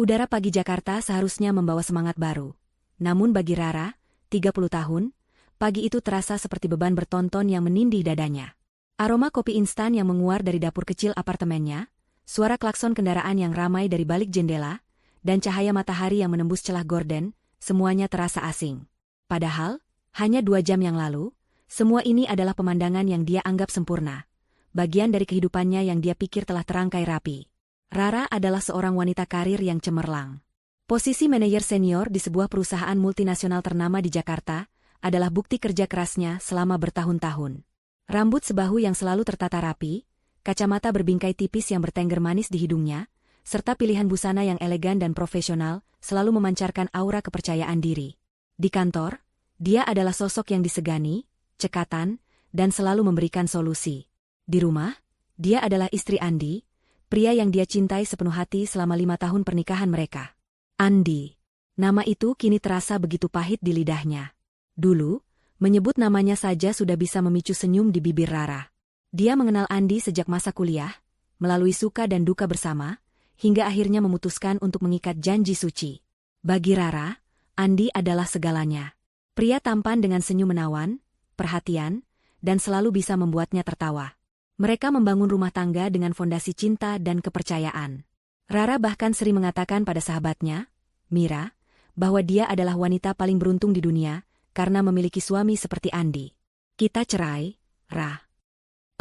Udara pagi Jakarta seharusnya membawa semangat baru. Namun bagi Rara, 30 tahun, pagi itu terasa seperti beban bertonton yang menindih dadanya. Aroma kopi instan yang menguar dari dapur kecil apartemennya, suara klakson kendaraan yang ramai dari balik jendela, dan cahaya matahari yang menembus celah gorden, semuanya terasa asing. Padahal, hanya 2 jam yang lalu, semua ini adalah pemandangan yang dia anggap sempurna. Bagian dari kehidupannya yang dia pikir telah terangkai rapi. Rara adalah seorang wanita karir yang cemerlang. Posisi manajer senior di sebuah perusahaan multinasional ternama di Jakarta adalah bukti kerja kerasnya selama bertahun-tahun. Rambut sebahu yang selalu tertata rapi, kacamata berbingkai tipis yang bertengger manis di hidungnya, serta pilihan busana yang elegan dan profesional selalu memancarkan aura kepercayaan diri. Di kantor, dia adalah sosok yang disegani, cekatan, dan selalu memberikan solusi. Di rumah, dia adalah istri Andi, pria yang dia cintai sepenuh hati selama 5 tahun pernikahan mereka. Andi. Nama itu kini terasa begitu pahit di lidahnya. Dulu, menyebut namanya saja sudah bisa memicu senyum di bibir Rara. Dia mengenal Andi sejak masa kuliah, melalui suka dan duka bersama, hingga akhirnya memutuskan untuk mengikat janji suci. Bagi Rara, Andi adalah segalanya. Pria tampan dengan senyum menawan, perhatian, dan selalu bisa membuatnya tertawa. Mereka membangun rumah tangga dengan fondasi cinta dan kepercayaan. Rara bahkan sering mengatakan pada sahabatnya, Mira, bahwa dia adalah wanita paling beruntung di dunia karena memiliki suami seperti Andi. Kita cerai, Ra.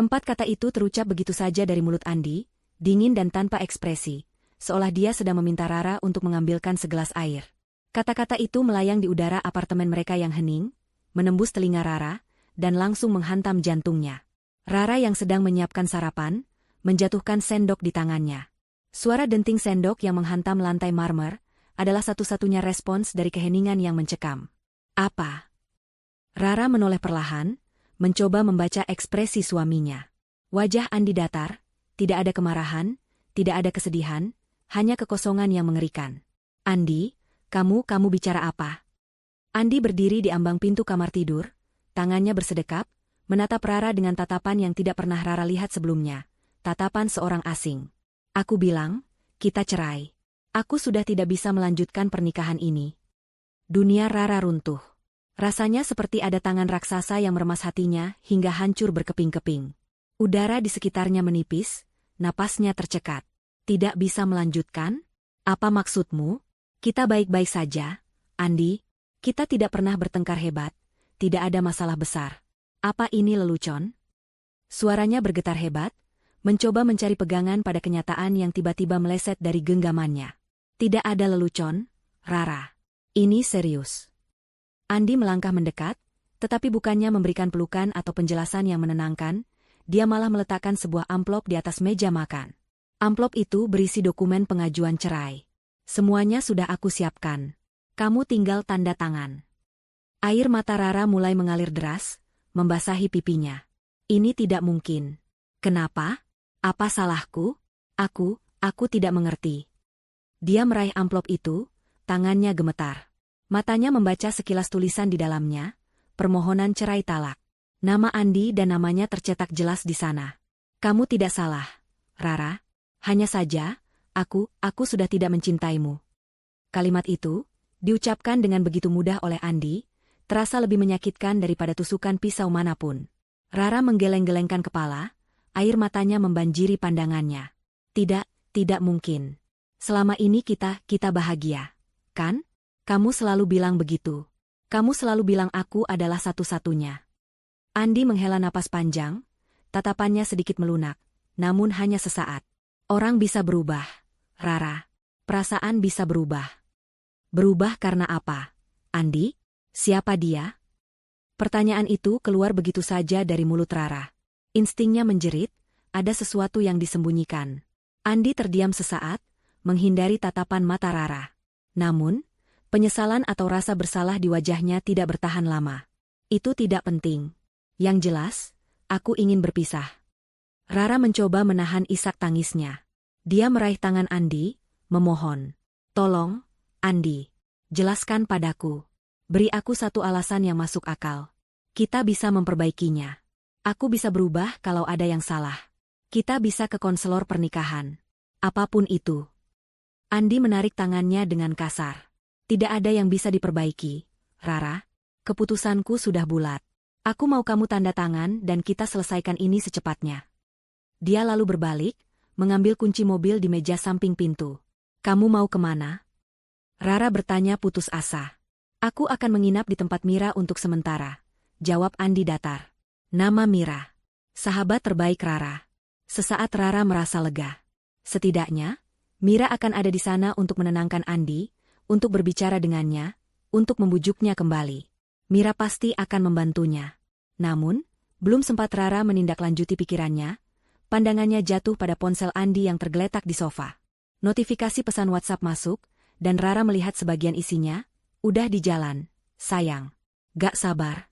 4 kata itu terucap begitu saja dari mulut Andi, dingin dan tanpa ekspresi, seolah dia sedang meminta Rara untuk mengambilkan segelas air. Kata-kata itu melayang di udara apartemen mereka yang hening, menembus telinga Rara, dan langsung menghantam jantungnya. Rara yang sedang menyiapkan sarapan, menjatuhkan sendok di tangannya. Suara denting sendok yang menghantam lantai marmer adalah satu-satunya respons dari keheningan yang mencekam. Apa? Rara menoleh perlahan, mencoba membaca ekspresi suaminya. Wajah Andi datar, tidak ada kemarahan, tidak ada kesedihan, hanya kekosongan yang mengerikan. Andi, kamu bicara apa? Andi berdiri di ambang pintu kamar tidur, tangannya bersedekap, menatap Rara dengan tatapan yang tidak pernah Rara lihat sebelumnya, tatapan seorang asing. Aku bilang, kita cerai. Aku sudah tidak bisa melanjutkan pernikahan ini. Dunia Rara runtuh. Rasanya seperti ada tangan raksasa yang meremas hatinya hingga hancur berkeping-keping. Udara di sekitarnya menipis, napasnya tercekat. Tidak bisa melanjutkan? Apa maksudmu? Kita baik-baik saja, Andi. Kita tidak pernah bertengkar hebat, tidak ada masalah besar. Apa ini lelucon? Suaranya bergetar hebat, mencoba mencari pegangan pada kenyataan yang tiba-tiba meleset dari genggamannya. Tidak ada lelucon, Rara. Ini serius. Andi melangkah mendekat, tetapi bukannya memberikan pelukan atau penjelasan yang menenangkan, dia malah meletakkan sebuah amplop di atas meja makan. Amplop itu berisi dokumen pengajuan cerai. Semuanya sudah aku siapkan. Kamu tinggal tanda tangan. Air mata Rara mulai mengalir deras, membasahi pipinya. Ini tidak mungkin. Kenapa? Apa salahku? Aku tidak mengerti. Dia meraih amplop itu, tangannya gemetar. Matanya membaca sekilas tulisan di dalamnya, permohonan cerai talak. Nama Andi dan namanya tercetak jelas di sana. Kamu tidak salah, Rara. Hanya saja, aku sudah tidak mencintaimu. Kalimat itu, diucapkan dengan begitu mudah oleh Andi, terasa lebih menyakitkan daripada tusukan pisau manapun. Rara menggeleng-gelengkan kepala, air matanya membanjiri pandangannya. Tidak mungkin. Selama ini kita bahagia, kan? Kamu selalu bilang begitu. Kamu selalu bilang aku adalah satu-satunya. Andi menghela napas panjang, tatapannya sedikit melunak, namun hanya sesaat. Orang bisa berubah, Rara. Perasaan bisa berubah. Berubah karena apa, Andi? Siapa dia? Pertanyaan itu keluar begitu saja dari mulut Rara. Instingnya menjerit, ada sesuatu yang disembunyikan. Andi terdiam sesaat, menghindari tatapan mata Rara. Namun, penyesalan atau rasa bersalah di wajahnya tidak bertahan lama. Itu tidak penting. Yang jelas, aku ingin berpisah. Rara mencoba menahan isak tangisnya. Dia meraih tangan Andi, memohon. Tolong, Andi, jelaskan padaku. Beri aku satu alasan yang masuk akal. Kita bisa memperbaikinya. Aku bisa berubah kalau ada yang salah. Kita bisa ke konselor pernikahan. Apapun itu. Andi menarik tangannya dengan kasar. Tidak ada yang bisa diperbaiki, Rara. Keputusanku sudah bulat. Aku mau kamu tanda tangan dan kita selesaikan ini secepatnya. Dia lalu berbalik, mengambil kunci mobil di meja samping pintu. Kamu mau kemana? Rara bertanya putus asa. Aku akan menginap di tempat Mira untuk sementara, jawab Andi datar. Nama Mira. Sahabat terbaik Rara. Sesaat Rara merasa lega. Setidaknya, Mira akan ada di sana untuk menenangkan Andi, untuk berbicara dengannya, untuk membujuknya kembali. Mira pasti akan membantunya. Namun, belum sempat Rara menindaklanjuti pikirannya, pandangannya jatuh pada ponsel Andi yang tergeletak di sofa. Notifikasi pesan WhatsApp masuk, dan Rara melihat sebagian isinya. Udah di jalan, sayang. Gak sabar.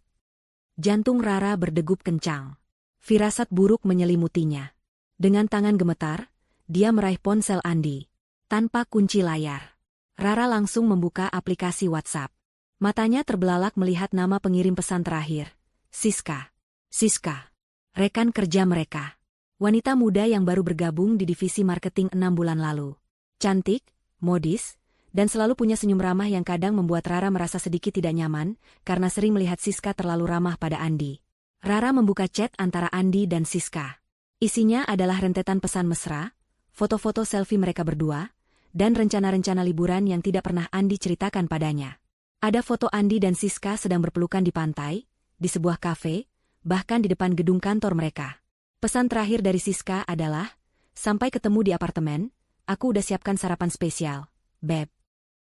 Jantung Rara berdegup kencang. Firasat buruk menyelimutinya. Dengan tangan gemetar, dia meraih ponsel Andi. Tanpa kunci layar. Rara langsung membuka aplikasi WhatsApp. Matanya terbelalak melihat nama pengirim pesan terakhir. Siska. Siska. Rekan kerja mereka. Wanita muda yang baru bergabung di divisi marketing 6 bulan lalu. Cantik, modis, dan selalu punya senyum ramah yang kadang membuat Rara merasa sedikit tidak nyaman karena sering melihat Siska terlalu ramah pada Andi. Rara membuka chat antara Andi dan Siska. Isinya adalah rentetan pesan mesra, foto-foto selfie mereka berdua, dan rencana-rencana liburan yang tidak pernah Andi ceritakan padanya. Ada foto Andi dan Siska sedang berpelukan di pantai, di sebuah kafe, bahkan di depan gedung kantor mereka. Pesan terakhir dari Siska adalah, sampai ketemu di apartemen, aku udah siapkan sarapan spesial, Beb.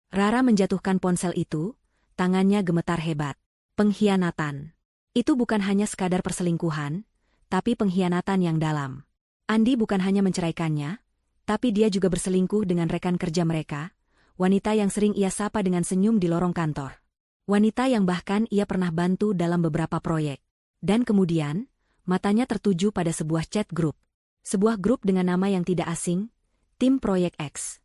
Rara menjatuhkan ponsel itu, tangannya gemetar hebat. Pengkhianatan. Itu bukan hanya sekadar perselingkuhan, tapi pengkhianatan yang dalam. Andi bukan hanya menceraikannya, tapi dia juga berselingkuh dengan rekan kerja mereka, wanita yang sering ia sapa dengan senyum di lorong kantor. Wanita yang bahkan ia pernah bantu dalam beberapa proyek. Dan kemudian, matanya tertuju pada sebuah chat grup. Sebuah grup dengan nama yang tidak asing, Tim Proyek X.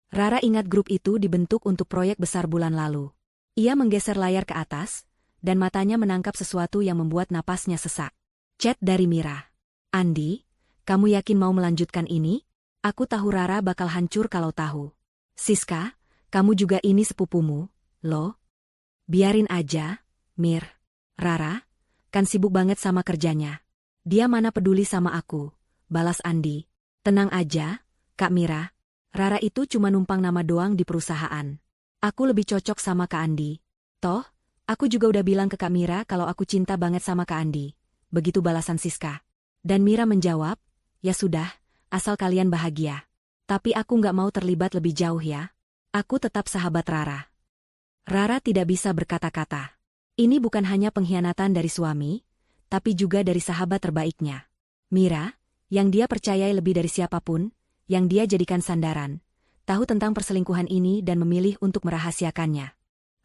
Rara ingat grup itu dibentuk untuk proyek besar bulan lalu. Ia menggeser layar ke atas, dan matanya menangkap sesuatu yang membuat napasnya sesak. Chat dari Mira. Andi, kamu yakin mau melanjutkan ini? Aku tahu Rara bakal hancur kalau tahu. Siska, kamu juga ini sepupumu, loh. Biarin aja, Mir. Rara, kan sibuk banget sama kerjanya. Dia mana peduli sama aku, balas Andi. Tenang aja, Kak Mira. Rara itu cuma numpang nama doang di perusahaan. Aku lebih cocok sama Kak Andi. Toh, aku juga udah bilang ke Kak Mira kalau aku cinta banget sama Kak Andi. Begitu balasan Siska. Dan Mira menjawab, ya sudah, asal kalian bahagia. Tapi aku nggak mau terlibat lebih jauh ya. Aku tetap sahabat Rara. Rara tidak bisa berkata-kata. Ini bukan hanya pengkhianatan dari suami, tapi juga dari sahabat terbaiknya. Mira, yang dia percayai lebih dari siapapun, yang dia jadikan sandaran, tahu tentang perselingkuhan ini dan memilih untuk merahasiakannya.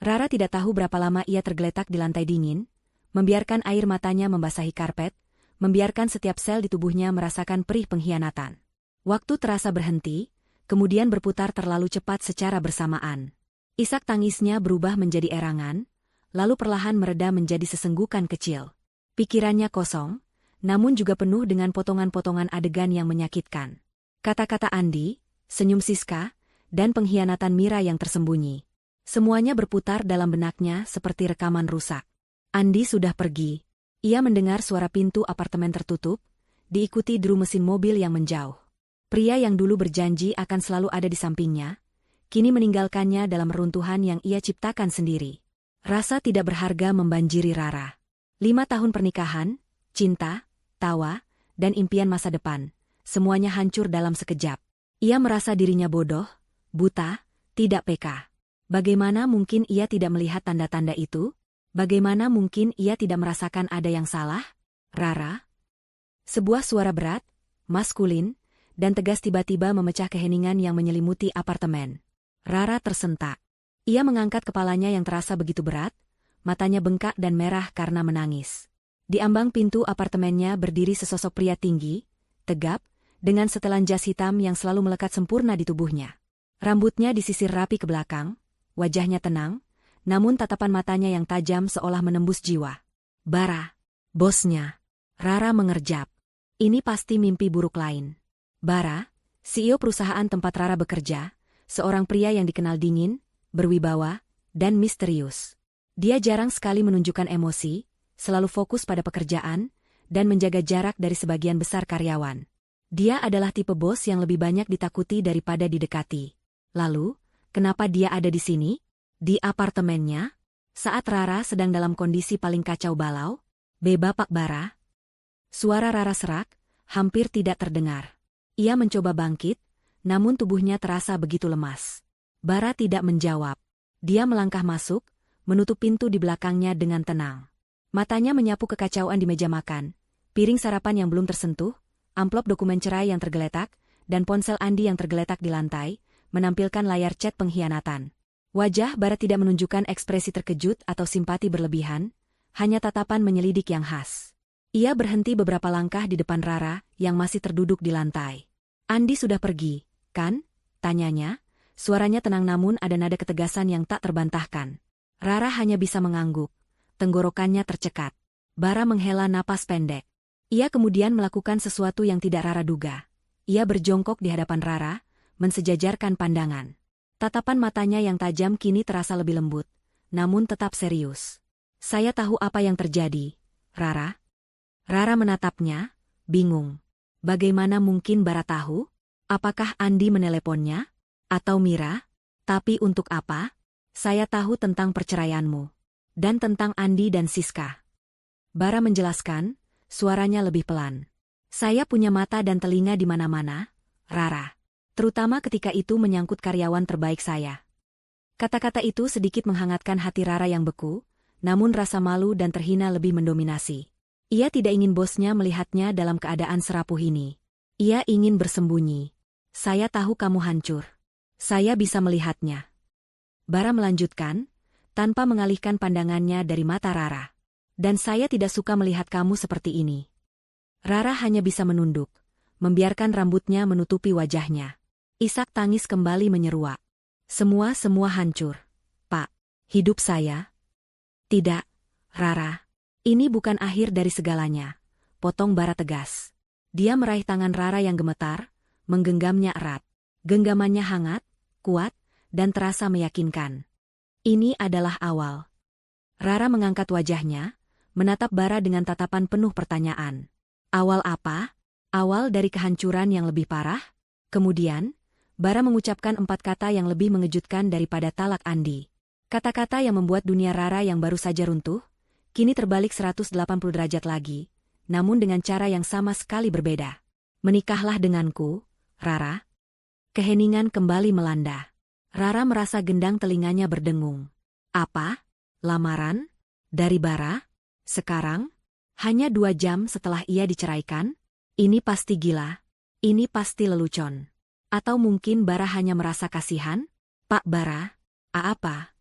Rara tidak tahu berapa lama ia tergeletak di lantai dingin, membiarkan air matanya membasahi karpet, membiarkan setiap sel di tubuhnya merasakan perih pengkhianatan. Waktu terasa berhenti, kemudian berputar terlalu cepat secara bersamaan. Isak tangisnya berubah menjadi erangan, lalu perlahan mereda menjadi sesenggukan kecil. Pikirannya kosong, namun juga penuh dengan potongan-potongan adegan yang menyakitkan. Kata-kata Andi, senyum Siska, dan pengkhianatan Mira yang tersembunyi. Semuanya berputar dalam benaknya seperti rekaman rusak. Andi sudah pergi. Ia mendengar suara pintu apartemen tertutup, diikuti deru mesin mobil yang menjauh. Pria yang dulu berjanji akan selalu ada di sampingnya, kini meninggalkannya dalam reruntuhan yang ia ciptakan sendiri. Rasa tidak berharga membanjiri Rara. 5 tahun pernikahan, cinta, tawa, dan impian masa depan, semuanya hancur dalam sekejap. Ia merasa dirinya bodoh, buta, tidak peka. Bagaimana mungkin ia tidak melihat tanda-tanda itu? Bagaimana mungkin ia tidak merasakan ada yang salah? Rara? Sebuah suara berat, maskulin, dan tegas tiba-tiba memecah keheningan yang menyelimuti apartemen. Rara tersentak. Ia mengangkat kepalanya yang terasa begitu berat, matanya bengkak dan merah karena menangis. Di ambang pintu apartemennya berdiri sesosok pria tinggi, tegap, dengan setelan jas hitam yang selalu melekat sempurna di tubuhnya. Rambutnya disisir rapi ke belakang, wajahnya tenang, namun tatapan matanya yang tajam seolah menembus jiwa. Bara, bosnya. Rara mengerjap. Ini pasti mimpi buruk lain. Bara, CEO perusahaan tempat Rara bekerja, seorang pria yang dikenal dingin, berwibawa, dan misterius. Dia jarang sekali menunjukkan emosi, selalu fokus pada pekerjaan, dan menjaga jarak dari sebagian besar karyawan. Dia adalah tipe bos yang lebih banyak ditakuti daripada didekati. Lalu, kenapa dia ada di sini? Di apartemennya? Saat Rara sedang dalam kondisi paling kacau balau? Bapak Bara? Suara Rara serak, hampir tidak terdengar. Ia mencoba bangkit, namun tubuhnya terasa begitu lemas. Bara tidak menjawab. Dia melangkah masuk, menutup pintu di belakangnya dengan tenang. Matanya menyapu kekacauan di meja makan, piring sarapan yang belum tersentuh, amplop dokumen cerai yang tergeletak, dan ponsel Andi yang tergeletak di lantai, menampilkan layar chat pengkhianatan. Wajah Bara tidak menunjukkan ekspresi terkejut atau simpati berlebihan, hanya tatapan menyelidik yang khas. Ia berhenti beberapa langkah di depan Rara yang masih terduduk di lantai. Andi sudah pergi, kan? Tanyanya, suaranya tenang namun ada nada ketegasan yang tak terbantahkan. Rara hanya bisa mengangguk, tenggorokannya tercekat. Bara menghela napas pendek. Ia kemudian melakukan sesuatu yang tidak Rara duga. Ia berjongkok di hadapan Rara, mensejajarkan pandangan. Tatapan matanya yang tajam kini terasa lebih lembut, namun tetap serius. Saya tahu apa yang terjadi, Rara. Rara menatapnya, bingung. Bagaimana mungkin Bara tahu? Apakah Andi meneleponnya? Atau Mira? Tapi untuk apa? Saya tahu tentang perceraianmu. Dan tentang Andi dan Siska. Bara menjelaskan, suaranya lebih pelan. Saya punya mata dan telinga di mana-mana, Rara. Terutama ketika itu menyangkut karyawan terbaik saya. Kata-kata itu sedikit menghangatkan hati Rara yang beku, namun rasa malu dan terhina lebih mendominasi. Ia tidak ingin bosnya melihatnya dalam keadaan serapuh ini. Ia ingin bersembunyi. Saya tahu kamu hancur. Saya bisa melihatnya. Bara melanjutkan, tanpa mengalihkan pandangannya dari mata Rara. Dan saya tidak suka melihat kamu seperti ini. Rara hanya bisa menunduk, membiarkan rambutnya menutupi wajahnya. Isak tangis kembali menyeruak. Semua hancur. Pak, hidup saya? Tidak, Rara. Ini bukan akhir dari segalanya, potong Bara tegas. Dia meraih tangan Rara yang gemetar, menggenggamnya erat. Genggamannya hangat, kuat, dan terasa meyakinkan. Ini adalah awal. Rara mengangkat wajahnya, menatap Bara dengan tatapan penuh pertanyaan. Awal apa? Awal dari kehancuran yang lebih parah? Kemudian, Bara mengucapkan 4 kata yang lebih mengejutkan daripada talak Andi. Kata-kata yang membuat dunia Rara yang baru saja runtuh, kini terbalik 180 derajat lagi, namun dengan cara yang sama sekali berbeda. Menikahlah denganku, Rara. Keheningan kembali melanda. Rara merasa gendang telinganya berdengung. Apa? Lamaran? Dari Bara? Sekarang? Hanya 2 jam setelah ia diceraikan? Ini pasti gila. Ini pasti lelucon. Atau mungkin Bara hanya merasa kasihan? Pak Bara? Apa?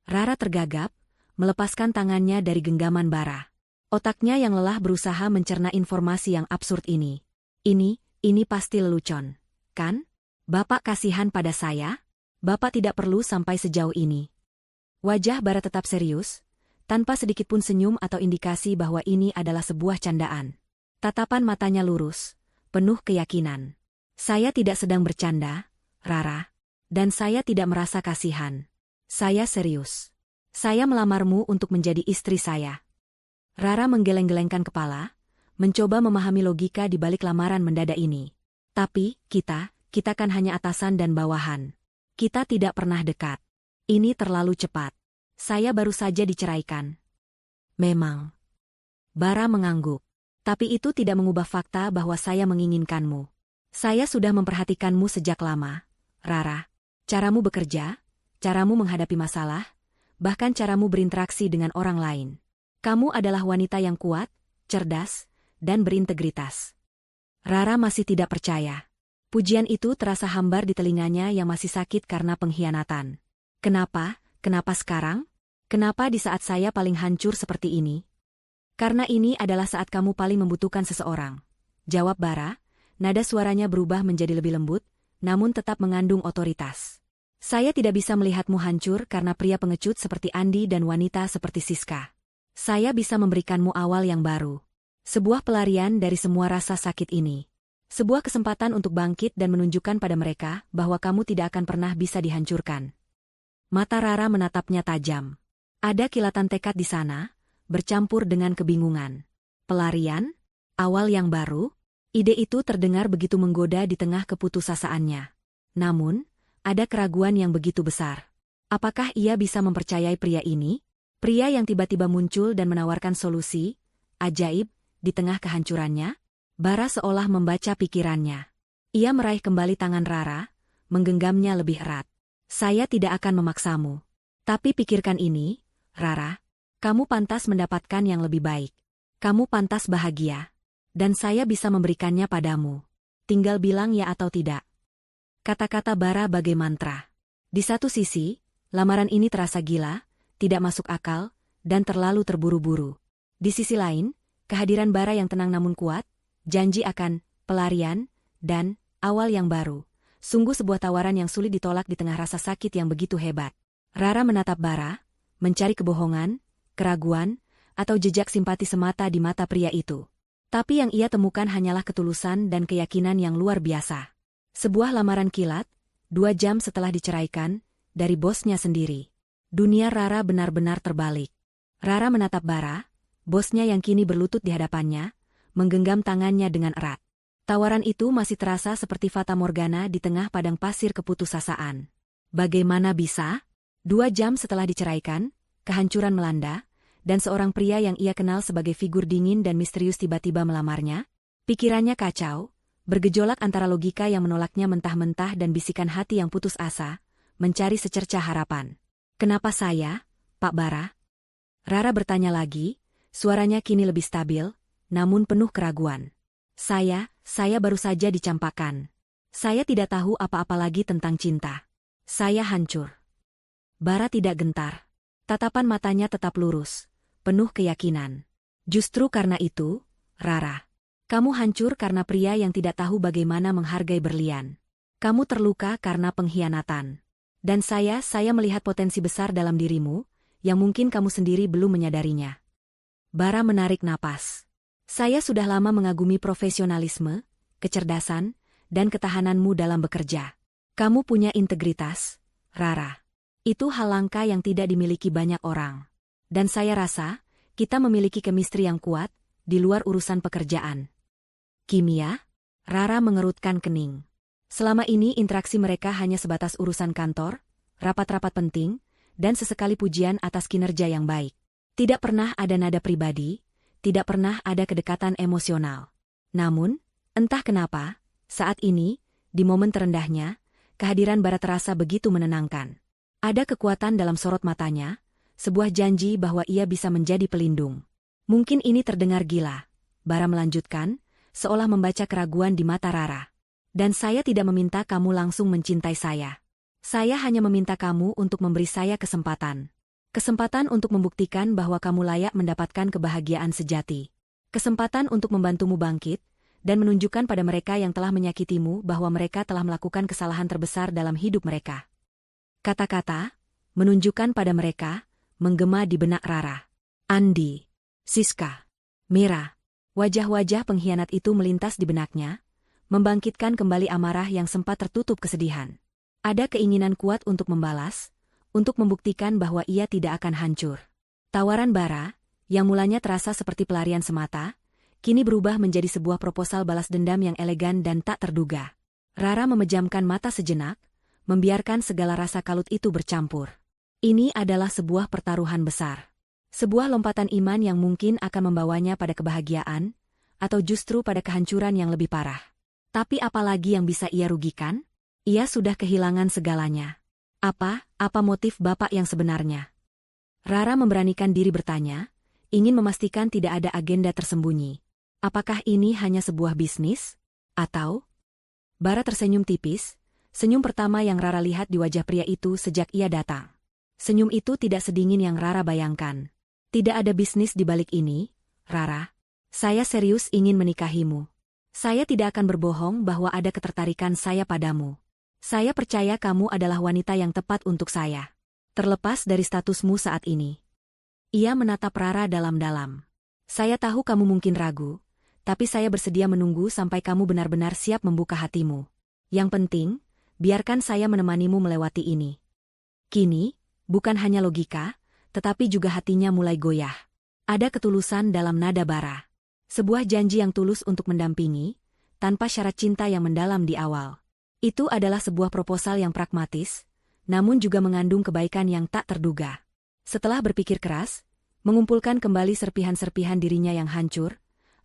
Rara tergagap, melepaskan tangannya dari genggaman Bara. Otaknya yang lelah berusaha mencerna informasi yang absurd ini. Ini pasti lelucon, kan? Bapak kasihan pada saya? Bapak tidak perlu sampai sejauh ini. Wajah Bara tetap serius, tanpa sedikitpun senyum atau indikasi bahwa ini adalah sebuah candaan. Tatapan matanya lurus, penuh keyakinan. Saya tidak sedang bercanda, Rara. Dan saya tidak merasa kasihan. Saya serius. Saya melamarmu untuk menjadi istri saya. Rara menggeleng-gelengkan kepala, mencoba memahami logika di balik lamaran mendadak ini. Tapi, kita kan hanya atasan dan bawahan. Kita tidak pernah dekat. Ini terlalu cepat. Saya baru saja diceraikan. Memang. Bara mengangguk. Tapi itu tidak mengubah fakta bahwa saya menginginkanmu. Saya sudah memperhatikanmu sejak lama, Rara. Caramu bekerja, caramu menghadapi masalah, bahkan caramu berinteraksi dengan orang lain. Kamu adalah wanita yang kuat, cerdas, dan berintegritas. Rara masih tidak percaya. Pujian itu terasa hambar di telinganya yang masih sakit karena pengkhianatan. Kenapa sekarang? Kenapa di saat saya paling hancur seperti ini? Karena ini adalah saat kamu paling membutuhkan seseorang. Jawab Bara, nada suaranya berubah menjadi lebih lembut, namun tetap mengandung otoritas. Saya tidak bisa melihatmu hancur karena pria pengecut seperti Andi dan wanita seperti Siska. Saya bisa memberikanmu awal yang baru. Sebuah pelarian dari semua rasa sakit ini. Sebuah kesempatan untuk bangkit dan menunjukkan pada mereka bahwa kamu tidak akan pernah bisa dihancurkan. Mata Rara menatapnya tajam. Ada kilatan tekad di sana, bercampur dengan kebingungan. Pelarian? Awal yang baru? Ide itu terdengar begitu menggoda di tengah keputusasaannya. Namun, ada keraguan yang begitu besar. Apakah ia bisa mempercayai pria ini? Pria yang tiba-tiba muncul dan menawarkan solusi ajaib di tengah kehancurannya? Bara seolah membaca pikirannya. Ia meraih kembali tangan Rara, menggenggamnya lebih erat. Saya tidak akan memaksamu. Tapi pikirkan ini, Rara. Kamu pantas mendapatkan yang lebih baik. Kamu pantas bahagia. Dan saya bisa memberikannya padamu. Tinggal bilang ya atau tidak. Kata-kata Bara bagai mantra. Di satu sisi, lamaran ini terasa gila, tidak masuk akal, dan terlalu terburu-buru. Di sisi lain, kehadiran Bara yang tenang namun kuat, janji akan pelarian dan awal yang baru. Sungguh sebuah tawaran yang sulit ditolak di tengah rasa sakit yang begitu hebat. Rara menatap Bara, mencari kebohongan, keraguan, atau jejak simpati semata di mata pria itu. Tapi yang ia temukan hanyalah ketulusan dan keyakinan yang luar biasa. Sebuah lamaran kilat, 2 jam setelah diceraikan, dari bosnya sendiri. Dunia Rara benar-benar terbalik. Rara menatap Bara, bosnya yang kini berlutut di hadapannya, menggenggam tangannya dengan erat. Tawaran itu masih terasa seperti fata morgana di tengah padang pasir keputusasaan. Bagaimana bisa? 2 jam setelah diceraikan, kehancuran melanda, dan seorang pria yang ia kenal sebagai figur dingin dan misterius tiba-tiba melamarnya? Pikirannya kacau, bergejolak antara logika yang menolaknya mentah-mentah dan bisikan hati yang putus asa, mencari secercah harapan. Kenapa saya, Pak Bara? Rara bertanya lagi, suaranya kini lebih stabil, namun penuh keraguan. Saya baru saja dicampakkan. Saya tidak tahu apa-apa lagi tentang cinta. Saya hancur. Bara tidak gentar. Tatapan matanya tetap lurus, penuh keyakinan. Justru karena itu, Rara, kamu hancur karena pria yang tidak tahu bagaimana menghargai berlian. Kamu terluka karena pengkhianatan. Dan saya melihat potensi besar dalam dirimu, yang mungkin kamu sendiri belum menyadarinya. Bara menarik napas. Saya sudah lama mengagumi profesionalisme, kecerdasan, dan ketahananmu dalam bekerja. Kamu punya integritas, Rara. Itu hal langka yang tidak dimiliki banyak orang. Dan saya rasa, kita memiliki chemistry yang kuat, di luar urusan pekerjaan. Kimia? Rara mengerutkan kening. Selama ini interaksi mereka hanya sebatas urusan kantor, rapat-rapat penting, dan sesekali pujian atas kinerja yang baik. Tidak pernah ada nada pribadi, tidak pernah ada kedekatan emosional. Namun, entah kenapa, saat ini, di momen terendahnya, kehadiran Bara terasa begitu menenangkan. Ada kekuatan dalam sorot matanya, sebuah janji bahwa ia bisa menjadi pelindung. Mungkin ini terdengar gila, Bara melanjutkan, seolah membaca keraguan di mata Rara. Dan saya tidak meminta kamu langsung mencintai saya. Saya hanya meminta kamu untuk memberi saya kesempatan. Kesempatan untuk membuktikan bahwa kamu layak mendapatkan kebahagiaan sejati. Kesempatan untuk membantumu bangkit, dan menunjukkan pada mereka yang telah menyakitimu bahwa mereka telah melakukan kesalahan terbesar dalam hidup mereka. Kata-kata, menunjukkan pada mereka, menggema di benak Rara. Andi, Siska, Mira. Wajah-wajah pengkhianat itu melintas di benaknya, membangkitkan kembali amarah yang sempat tertutup kesedihan. Ada keinginan kuat untuk membalas, untuk membuktikan bahwa ia tidak akan hancur. Tawaran Bara, yang mulanya terasa seperti pelarian semata, kini berubah menjadi sebuah proposal balas dendam yang elegan dan tak terduga. Rara memejamkan mata sejenak, membiarkan segala rasa kalut itu bercampur. Ini adalah sebuah pertaruhan besar. Sebuah lompatan iman yang mungkin akan membawanya pada kebahagiaan, atau justru pada kehancuran yang lebih parah. Tapi apalagi yang bisa ia rugikan? Ia sudah kehilangan segalanya. Apa motif Bapak yang sebenarnya? Rara memberanikan diri bertanya, ingin memastikan tidak ada agenda tersembunyi. Apakah ini hanya sebuah bisnis? Atau? Bara tersenyum tipis, senyum pertama yang Rara lihat di wajah pria itu sejak ia datang. Senyum itu tidak sedingin yang Rara bayangkan. Tidak ada bisnis di balik ini, Rara. Saya serius ingin menikahimu. Saya tidak akan berbohong bahwa ada ketertarikan saya padamu. Saya percaya kamu adalah wanita yang tepat untuk saya. Terlepas dari statusmu saat ini. Ia menatap Rara dalam-dalam. Saya tahu kamu mungkin ragu, Tapi saya bersedia menunggu sampai kamu benar-benar siap membuka hatimu. Yang penting, biarkan saya menemanimu melewati ini. Kini, bukan hanya logika, tetapi juga hatinya mulai goyah. Ada ketulusan dalam nada Bara. Sebuah janji yang tulus untuk mendampingi, tanpa syarat cinta yang mendalam di awal. Itu adalah sebuah proposal yang pragmatis, namun juga mengandung kebaikan yang tak terduga. Setelah berpikir keras, mengumpulkan kembali serpihan-serpihan dirinya yang hancur,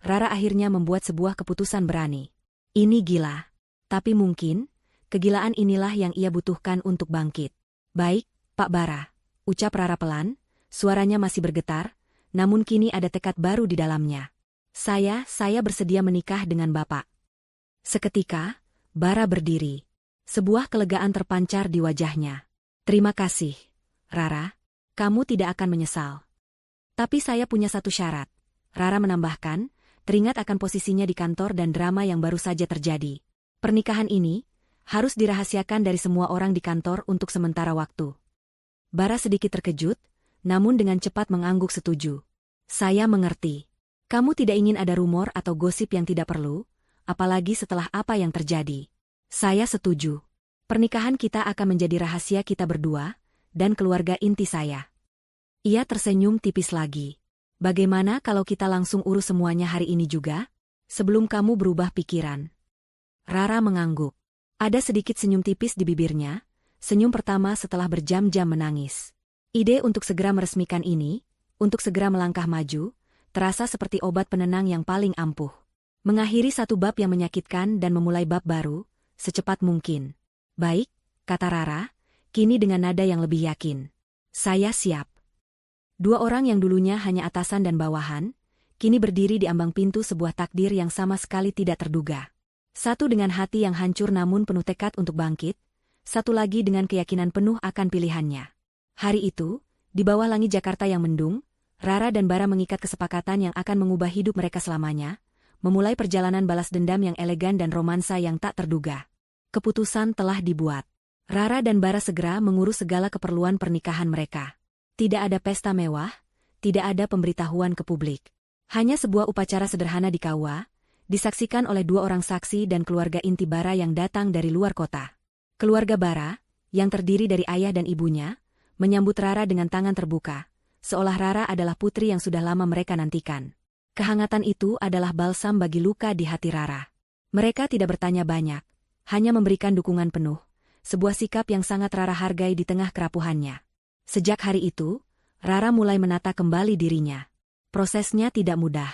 Rara akhirnya membuat sebuah keputusan berani. Ini gila. Tapi mungkin, kegilaan inilah yang ia butuhkan untuk bangkit. Baik, Pak Bara, ucap Rara pelan, suaranya masih bergetar, namun kini ada tekad baru di dalamnya. Saya bersedia menikah dengan Bapak. Seketika, Bara berdiri. Sebuah kelegaan terpancar di wajahnya. Terima kasih, Rara. Kamu tidak akan menyesal. Tapi saya punya satu syarat. Rara menambahkan, teringat akan posisinya di kantor dan drama yang baru saja terjadi. Pernikahan ini harus dirahasiakan dari semua orang di kantor untuk sementara waktu. Bara sedikit terkejut, namun dengan cepat mengangguk setuju. Saya mengerti. Kamu tidak ingin ada rumor atau gosip yang tidak perlu, apalagi setelah apa yang terjadi. Saya setuju. Pernikahan kita akan menjadi rahasia kita berdua, dan keluarga inti saya. Ia tersenyum tipis lagi. Bagaimana kalau kita langsung urus semuanya hari ini juga? Sebelum kamu berubah pikiran. Rara mengangguk. Ada sedikit senyum tipis di bibirnya, senyum pertama setelah berjam-jam menangis. Ide untuk segera meresmikan ini, untuk segera melangkah maju, terasa seperti obat penenang yang paling ampuh. Mengakhiri satu bab yang menyakitkan dan memulai bab baru, secepat mungkin. Baik, kata Rara, kini dengan nada yang lebih yakin. Saya siap. Dua orang yang dulunya hanya atasan dan bawahan, kini berdiri di ambang pintu sebuah takdir yang sama sekali tidak terduga. Satu dengan hati yang hancur namun penuh tekad untuk bangkit, satu lagi dengan keyakinan penuh akan pilihannya. Hari itu, di bawah langit Jakarta yang mendung, Rara dan Bara mengikat kesepakatan yang akan mengubah hidup mereka selamanya, memulai perjalanan balas dendam yang elegan dan romansa yang tak terduga. Keputusan telah dibuat. Rara dan Bara segera mengurus segala keperluan pernikahan mereka. Tidak ada pesta mewah, tidak ada pemberitahuan ke publik. Hanya sebuah upacara sederhana di KUA, disaksikan oleh dua orang saksi dan keluarga inti Bara yang datang dari luar kota. Keluarga Bara, yang terdiri dari ayah dan ibunya, menyambut Rara dengan tangan terbuka, seolah Rara adalah putri yang sudah lama mereka nantikan. Kehangatan itu adalah balsam bagi luka di hati Rara. Mereka tidak bertanya banyak, hanya memberikan dukungan penuh, sebuah sikap yang sangat Rara hargai di tengah kerapuhannya. Sejak hari itu, Rara mulai menata kembali dirinya. Prosesnya tidak mudah.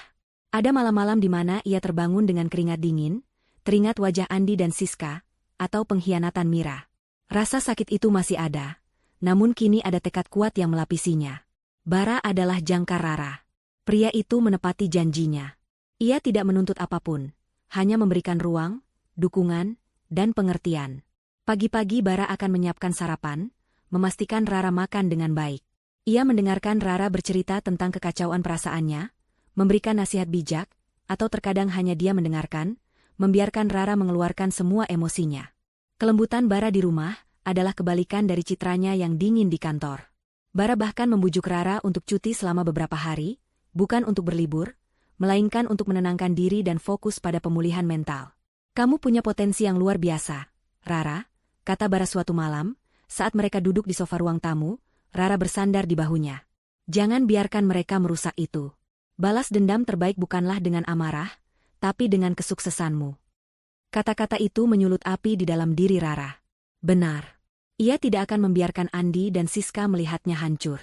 Ada malam-malam di mana ia terbangun dengan keringat dingin, teringat wajah Andi dan Siska, atau pengkhianatan Mira. Rasa sakit itu masih ada, namun kini ada tekad kuat yang melapisinya. Bara adalah jangkar Rara. Pria itu menepati janjinya. Ia tidak menuntut apapun, hanya memberikan ruang, dukungan, dan pengertian. Pagi-pagi Bara akan menyiapkan sarapan, memastikan Rara makan dengan baik. Ia mendengarkan Rara bercerita tentang kekacauan perasaannya, memberikan nasihat bijak, atau terkadang hanya dia mendengarkan, membiarkan Rara mengeluarkan semua emosinya. Kelembutan Bara di rumah adalah kebalikan dari citranya yang dingin di kantor. Bara bahkan membujuk Rara untuk cuti selama beberapa hari, bukan untuk berlibur, melainkan untuk menenangkan diri dan fokus pada pemulihan mental. Kamu punya potensi yang luar biasa, Rara, kata Bara suatu malam, saat mereka duduk di sofa ruang tamu, Rara bersandar di bahunya. Jangan biarkan mereka merusak itu. Balas dendam terbaik bukanlah dengan amarah, tapi dengan kesuksesanmu. Kata-kata itu menyulut api di dalam diri Rara. Benar. Ia tidak akan membiarkan Andi dan Siska melihatnya hancur.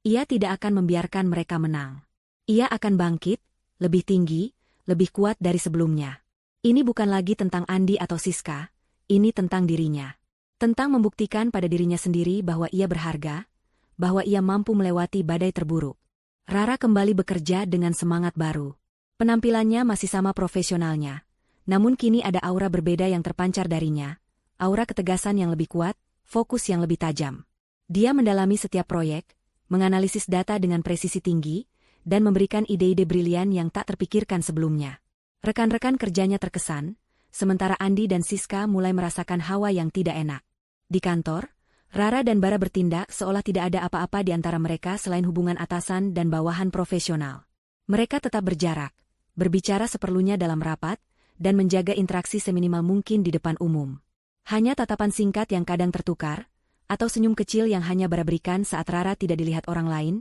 Ia tidak akan membiarkan mereka menang. Ia akan bangkit, lebih tinggi, lebih kuat dari sebelumnya. Ini bukan lagi tentang Andi atau Siska, ini tentang dirinya. Tentang membuktikan pada dirinya sendiri bahwa ia berharga, bahwa ia mampu melewati badai terburuk. Rara kembali bekerja dengan semangat baru. Penampilannya masih sama profesionalnya, namun kini ada aura berbeda yang terpancar darinya, aura ketegasan yang lebih kuat, fokus yang lebih tajam. Dia mendalami setiap proyek, menganalisis data dengan presisi tinggi, dan memberikan ide-ide brilian yang tak terpikirkan sebelumnya. Rekan-rekan kerjanya terkesan, sementara Andi dan Siska mulai merasakan hawa yang tidak enak. Di kantor, Rara dan Bara bertindak seolah tidak ada apa-apa di antara mereka selain hubungan atasan dan bawahan profesional. Mereka tetap berjarak, berbicara seperlunya dalam rapat, dan menjaga interaksi seminimal mungkin di depan umum. Hanya tatapan singkat yang kadang tertukar, atau senyum kecil yang hanya Bara berikan saat Rara tidak dilihat orang lain,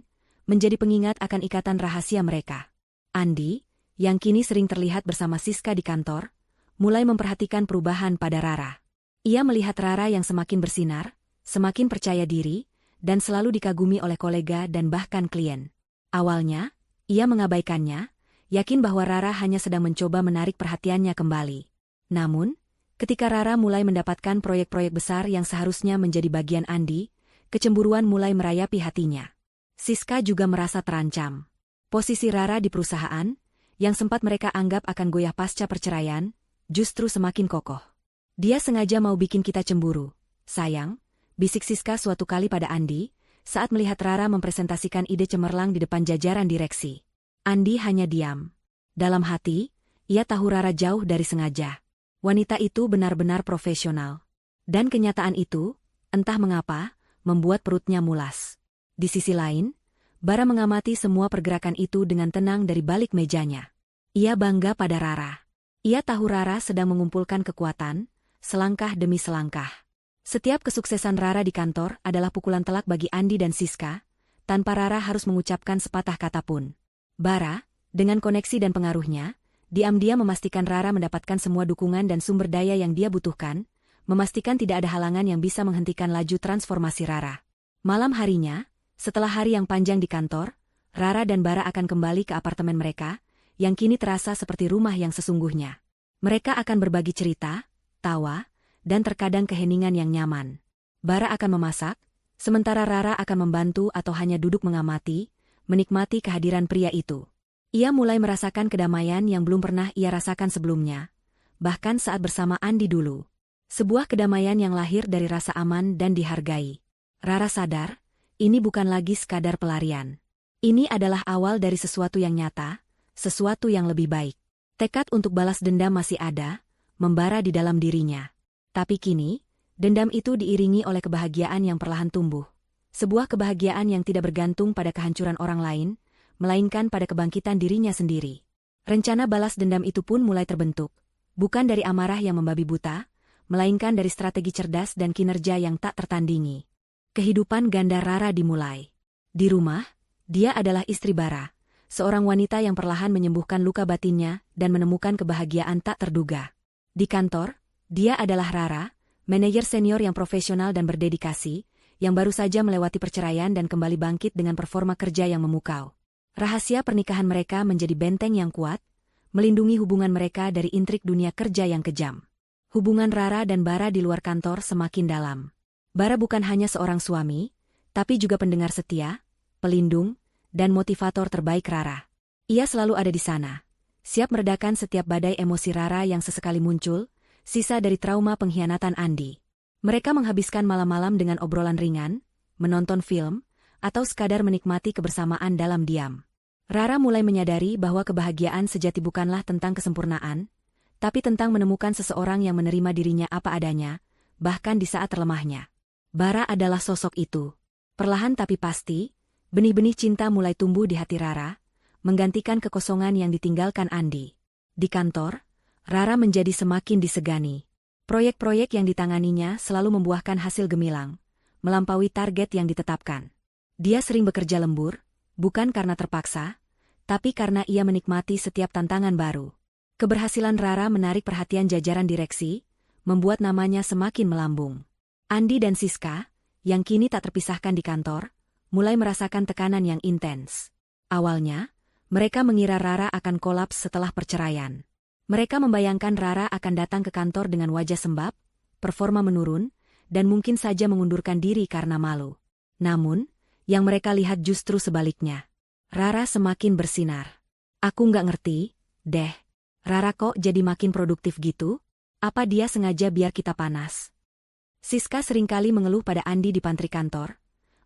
menjadi pengingat akan ikatan rahasia mereka. Andi, yang kini sering terlihat bersama Siska di kantor, mulai memperhatikan perubahan pada Rara. Ia melihat Rara yang semakin bersinar, semakin percaya diri, dan selalu dikagumi oleh kolega dan bahkan klien. Awalnya, ia mengabaikannya, yakin bahwa Rara hanya sedang mencoba menarik perhatiannya kembali. Namun, ketika Rara mulai mendapatkan proyek-proyek besar yang seharusnya menjadi bagian Andi, kecemburuan mulai merayapi hatinya. Siska juga merasa terancam. Posisi Rara di perusahaan, yang sempat mereka anggap akan goyah pasca perceraian, justru semakin kokoh. Dia sengaja mau bikin kita cemburu. Sayang, bisik Siska suatu kali pada Andi, saat melihat Rara mempresentasikan ide cemerlang di depan jajaran direksi. Andi hanya diam. Dalam hati, ia tahu Rara jauh dari sengaja. Wanita itu benar-benar profesional. Dan kenyataan itu, entah mengapa, membuat perutnya mulas. Di sisi lain, Bara mengamati semua pergerakan itu dengan tenang dari balik mejanya. Ia bangga pada Rara. Ia tahu Rara sedang mengumpulkan kekuatan, selangkah demi selangkah. Setiap kesuksesan Rara di kantor adalah pukulan telak bagi Andi dan Siska, tanpa Rara harus mengucapkan sepatah kata pun. Bara, dengan koneksi dan pengaruhnya, diam-diam memastikan Rara mendapatkan semua dukungan dan sumber daya yang dia butuhkan, memastikan tidak ada halangan yang bisa menghentikan laju transformasi Rara. Malam harinya, setelah hari yang panjang di kantor, Rara dan Bara akan kembali ke apartemen mereka, yang kini terasa seperti rumah yang sesungguhnya. Mereka akan berbagi cerita, tawa, dan terkadang keheningan yang nyaman. Bara akan memasak, sementara Rara akan membantu atau hanya duduk mengamati, menikmati kehadiran pria itu. Ia mulai merasakan kedamaian yang belum pernah ia rasakan sebelumnya, bahkan saat bersama Andi dulu. Sebuah kedamaian yang lahir dari rasa aman dan dihargai. Rara sadar, ini bukan lagi sekadar pelarian. Ini adalah awal dari sesuatu yang nyata, sesuatu yang lebih baik. Tekad untuk balas dendam masih ada, membara di dalam dirinya. Tapi kini, dendam itu diiringi oleh kebahagiaan yang perlahan tumbuh. Sebuah kebahagiaan yang tidak bergantung pada kehancuran orang lain, melainkan pada kebangkitan dirinya sendiri. Rencana balas dendam itu pun mulai terbentuk, bukan dari amarah yang membabi buta, melainkan dari strategi cerdas dan kinerja yang tak tertandingi. Kehidupan ganda Rara dimulai. Di rumah, dia adalah istri Bara, seorang wanita yang perlahan menyembuhkan luka batinnya dan menemukan kebahagiaan tak terduga. Di kantor, dia adalah Rara, manajer senior yang profesional dan berdedikasi, yang baru saja melewati perceraian dan kembali bangkit dengan performa kerja yang memukau. Rahasia pernikahan mereka menjadi benteng yang kuat, melindungi hubungan mereka dari intrik dunia kerja yang kejam. Hubungan Rara dan Bara di luar kantor semakin dalam. Bara bukan hanya seorang suami, tapi juga pendengar setia, pelindung, dan motivator terbaik Rara. Ia selalu ada di sana, siap meredakan setiap badai emosi Rara yang sesekali muncul, sisa dari trauma pengkhianatan Andi. Mereka menghabiskan malam-malam dengan obrolan ringan, menonton film, atau sekadar menikmati kebersamaan dalam diam. Rara mulai menyadari bahwa kebahagiaan sejati bukanlah tentang kesempurnaan, tapi tentang menemukan seseorang yang menerima dirinya apa adanya, bahkan di saat terlemahnya. Bara adalah sosok itu. Perlahan tapi pasti, benih-benih cinta mulai tumbuh di hati Rara, menggantikan kekosongan yang ditinggalkan Andi. Di kantor, Rara menjadi semakin disegani. Proyek-proyek yang ditanganinya selalu membuahkan hasil gemilang, melampaui target yang ditetapkan. Dia sering bekerja lembur, bukan karena terpaksa, tapi karena ia menikmati setiap tantangan baru. Keberhasilan Rara menarik perhatian jajaran direksi, membuat namanya semakin melambung. Andi dan Siska, yang kini tak terpisahkan di kantor, mulai merasakan tekanan yang intens. Awalnya, mereka mengira Rara akan kolaps setelah perceraian. Mereka membayangkan Rara akan datang ke kantor dengan wajah sembab, performa menurun, dan mungkin saja mengundurkan diri karena malu. Namun, yang mereka lihat justru sebaliknya. Rara semakin bersinar. Aku nggak ngerti, deh. Rara kok jadi makin produktif gitu? Apa dia sengaja biar kita panas? Siska seringkali mengeluh pada Andi di pantry kantor.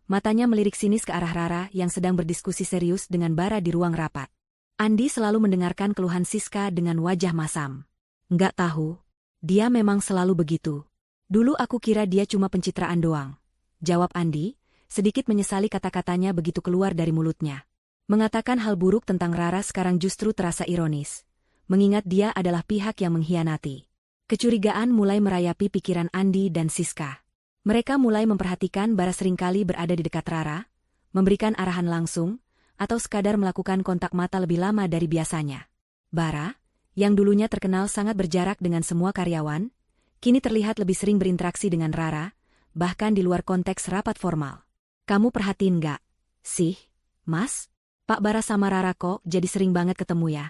Matanya melirik sinis ke arah Rara yang sedang berdiskusi serius dengan Bara di ruang rapat. Andi selalu mendengarkan keluhan Siska dengan wajah masam. Nggak tahu. Dia memang selalu begitu. Dulu aku kira dia cuma pencitraan doang. Jawab Andi, sedikit menyesali kata-katanya begitu keluar dari mulutnya. Mengatakan hal buruk tentang Rara sekarang justru terasa ironis, mengingat dia adalah pihak yang mengkhianati. Kecurigaan mulai merayapi pikiran Andi dan Siska. Mereka mulai memperhatikan Bara seringkali berada di dekat Rara, memberikan arahan langsung, atau sekadar melakukan kontak mata lebih lama dari biasanya. Bara, yang dulunya terkenal sangat berjarak dengan semua karyawan, kini terlihat lebih sering berinteraksi dengan Rara, bahkan di luar konteks rapat formal. Kamu perhatiin nggak sih, Mas? Pak Bara sama Rara kok jadi sering banget ketemu ya?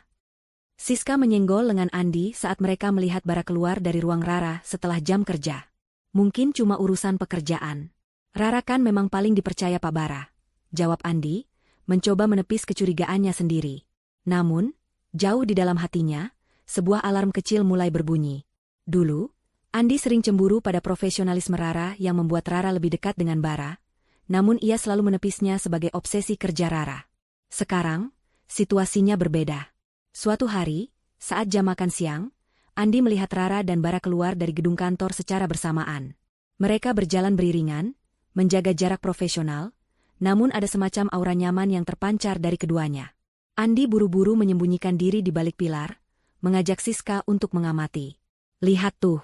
Siska menyenggol lengan Andi saat mereka melihat Bara keluar dari ruang Rara setelah jam kerja. Mungkin cuma urusan pekerjaan. Rara kan memang paling dipercaya Pak Bara, jawab Andi, mencoba menepis kecurigaannya sendiri. Namun, jauh di dalam hatinya, sebuah alarm kecil mulai berbunyi. Dulu, Andi sering cemburu pada profesionalisme Rara yang membuat Rara lebih dekat dengan Bara, namun ia selalu menepisnya sebagai obsesi kerja Rara. Sekarang, situasinya berbeda. Suatu hari, saat jam makan siang, Andi melihat Rara dan Bara keluar dari gedung kantor secara bersamaan. Mereka berjalan beriringan, menjaga jarak profesional, namun ada semacam aura nyaman yang terpancar dari keduanya. Andi buru-buru menyembunyikan diri di balik pilar, mengajak Siska untuk mengamati. Lihat tuh,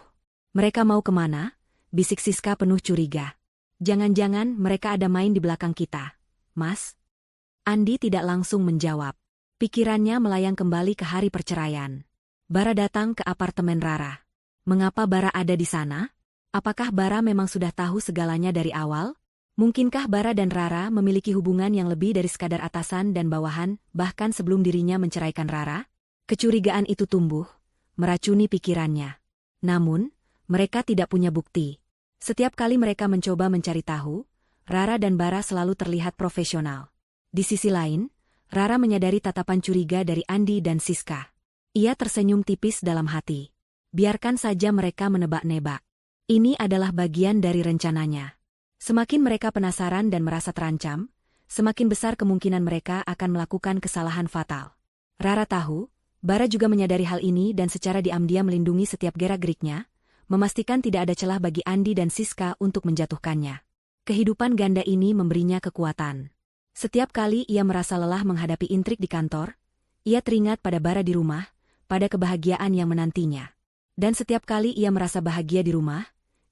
mereka mau kemana? Bisik Siska penuh curiga. Jangan-jangan mereka ada main di belakang kita, Mas? Andi tidak langsung menjawab. Pikirannya melayang kembali ke hari perceraian. Bara datang ke apartemen Rara. Mengapa Bara ada di sana? Apakah Bara memang sudah tahu segalanya dari awal? Mungkinkah Bara dan Rara memiliki hubungan yang lebih dari sekadar atasan dan bawahan, bahkan sebelum dirinya menceraikan Rara? Kecurigaan itu tumbuh, meracuni pikirannya. Namun, mereka tidak punya bukti. Setiap kali mereka mencoba mencari tahu, Rara dan Bara selalu terlihat profesional. Di sisi lain, Rara menyadari tatapan curiga dari Andi dan Siska. Ia tersenyum tipis dalam hati. Biarkan saja mereka menebak-nebak. Ini adalah bagian dari rencananya. Semakin mereka penasaran dan merasa terancam, semakin besar kemungkinan mereka akan melakukan kesalahan fatal. Rara tahu, Bara juga menyadari hal ini dan secara diam-diam melindungi setiap gerak-geriknya, memastikan tidak ada celah bagi Andi dan Siska untuk menjatuhkannya. Kehidupan ganda ini memberinya kekuatan. Setiap kali ia merasa lelah menghadapi intrik di kantor, ia teringat pada Bara di rumah, pada kebahagiaan yang menantinya. Dan setiap kali ia merasa bahagia di rumah,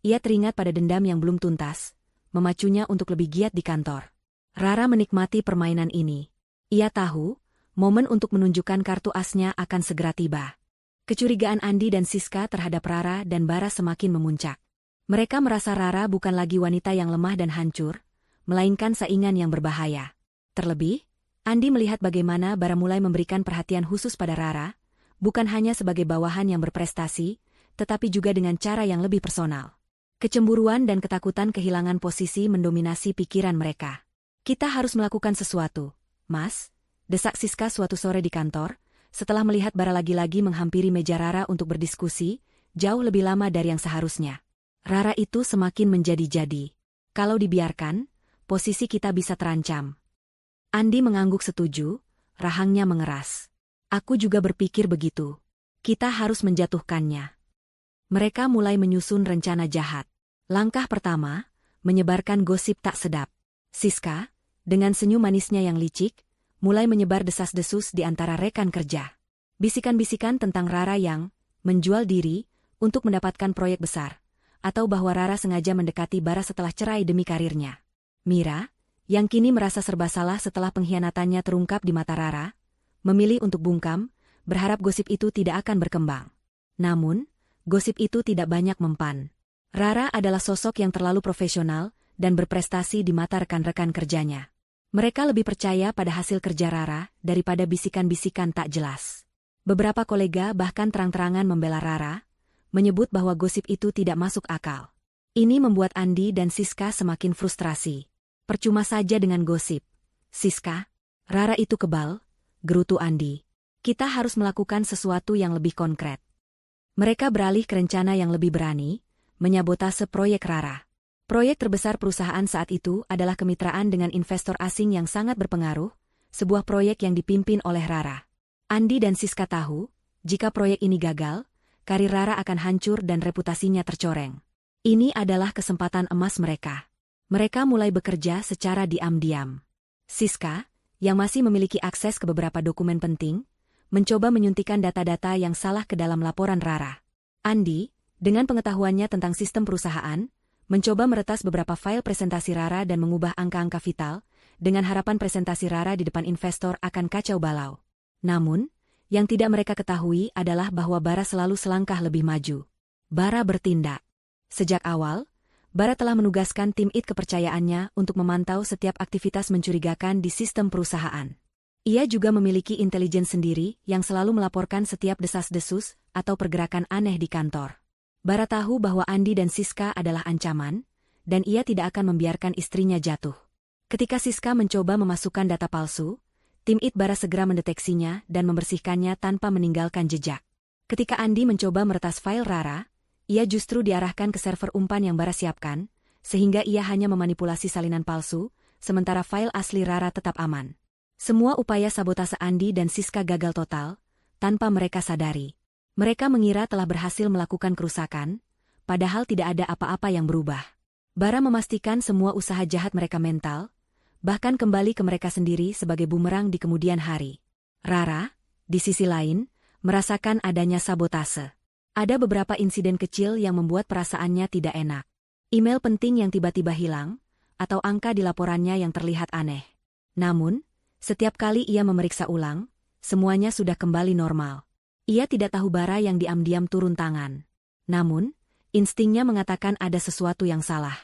ia teringat pada dendam yang belum tuntas, memacunya untuk lebih giat di kantor. Rara menikmati permainan ini. Ia tahu, momen untuk menunjukkan kartu asnya akan segera tiba. Kecurigaan Andi dan Siska terhadap Rara dan Bara semakin memuncak. Mereka merasa Rara bukan lagi wanita yang lemah dan hancur, melainkan saingan yang berbahaya. Terlebih, Andi melihat bagaimana Bara mulai memberikan perhatian khusus pada Rara, bukan hanya sebagai bawahan yang berprestasi, tetapi juga dengan cara yang lebih personal. Kecemburuan dan ketakutan kehilangan posisi mendominasi pikiran mereka. Kita harus melakukan sesuatu, Mas, desak Siska suatu sore di kantor, setelah melihat Bara lagi-lagi menghampiri meja Rara untuk berdiskusi, jauh lebih lama dari yang seharusnya. Rara itu semakin menjadi-jadi. Kalau dibiarkan, posisi kita bisa terancam. Andi mengangguk setuju, rahangnya mengeras. Aku juga berpikir begitu. Kita harus menjatuhkannya. Mereka mulai menyusun rencana jahat. Langkah pertama, menyebarkan gosip tak sedap. Siska, dengan senyum manisnya yang licik, mulai menyebar desas-desus di antara rekan kerja. Bisikan-bisikan tentang Rara yang menjual diri untuk mendapatkan proyek besar, atau bahwa Rara sengaja mendekati Bara setelah cerai demi karirnya. Mira, yang kini merasa serba salah setelah pengkhianatannya terungkap di mata Rara, memilih untuk bungkam, berharap gosip itu tidak akan berkembang. Namun, gosip itu tidak banyak mempan. Rara adalah sosok yang terlalu profesional dan berprestasi di mata rekan-rekan kerjanya. Mereka lebih percaya pada hasil kerja Rara daripada bisikan-bisikan tak jelas. Beberapa kolega bahkan terang-terangan membela Rara, menyebut bahwa gosip itu tidak masuk akal. Ini membuat Andi dan Siska semakin frustrasi. Percuma saja dengan gosip. Siska, Rara itu kebal, gerutu Andi. Kita harus melakukan sesuatu yang lebih konkret. Mereka beralih ke rencana yang lebih berani, menyabotase proyek Rara. Proyek terbesar perusahaan saat itu adalah kemitraan dengan investor asing yang sangat berpengaruh, sebuah proyek yang dipimpin oleh Rara. Andi dan Siska tahu, jika proyek ini gagal, karir Rara akan hancur dan reputasinya tercoreng. Ini adalah kesempatan emas mereka. Mereka mulai bekerja secara diam-diam. Siska, yang masih memiliki akses ke beberapa dokumen penting, mencoba menyuntikkan data-data yang salah ke dalam laporan Rara. Andi, dengan pengetahuannya tentang sistem perusahaan, mencoba meretas beberapa file presentasi Rara dan mengubah angka-angka vital, dengan harapan presentasi Rara di depan investor akan kacau balau. Namun, yang tidak mereka ketahui adalah bahwa Bara selalu selangkah lebih maju. Bara bertindak. Sejak awal, Bara telah menugaskan tim IT kepercayaannya untuk memantau setiap aktivitas mencurigakan di sistem perusahaan. Ia juga memiliki intelijen sendiri yang selalu melaporkan setiap desas-desus atau pergerakan aneh di kantor. Bara tahu bahwa Andi dan Siska adalah ancaman, dan ia tidak akan membiarkan istrinya jatuh. Ketika Siska mencoba memasukkan data palsu, tim IT Bara segera mendeteksinya dan membersihkannya tanpa meninggalkan jejak. Ketika Andi mencoba meretas file Rara, ia justru diarahkan ke server umpan yang Bara siapkan, sehingga ia hanya memanipulasi salinan palsu, sementara file asli Rara tetap aman. Semua upaya sabotase Andi dan Siska gagal total, tanpa mereka sadari. Mereka mengira telah berhasil melakukan kerusakan, padahal tidak ada apa-apa yang berubah. Bara memastikan semua usaha jahat mereka mental, bahkan kembali ke mereka sendiri sebagai bumerang di kemudian hari. Rara, di sisi lain, merasakan adanya sabotase. Ada beberapa insiden kecil yang membuat perasaannya tidak enak. Email penting yang tiba-tiba hilang, atau angka di laporannya yang terlihat aneh. Namun, setiap kali ia memeriksa ulang, semuanya sudah kembali normal. Ia tidak tahu Bara yang diam-diam turun tangan. Namun, instingnya mengatakan ada sesuatu yang salah.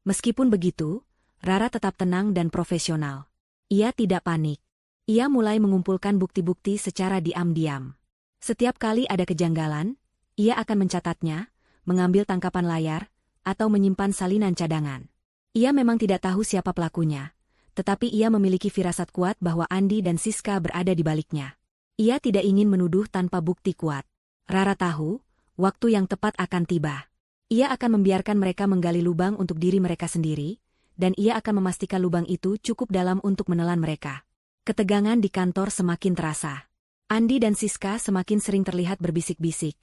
Meskipun begitu, Rara tetap tenang dan profesional. Ia tidak panik. Ia mulai mengumpulkan bukti-bukti secara diam-diam. Setiap kali ada kejanggalan, ia akan mencatatnya, mengambil tangkapan layar, atau menyimpan salinan cadangan. Ia memang tidak tahu siapa pelakunya, tetapi ia memiliki firasat kuat bahwa Andi dan Siska berada di baliknya. Ia tidak ingin menuduh tanpa bukti kuat. Rara tahu, waktu yang tepat akan tiba. Ia akan membiarkan mereka menggali lubang untuk diri mereka sendiri, dan ia akan memastikan lubang itu cukup dalam untuk menelan mereka. Ketegangan di kantor semakin terasa. Andi dan Siska semakin sering terlihat berbisik-bisik.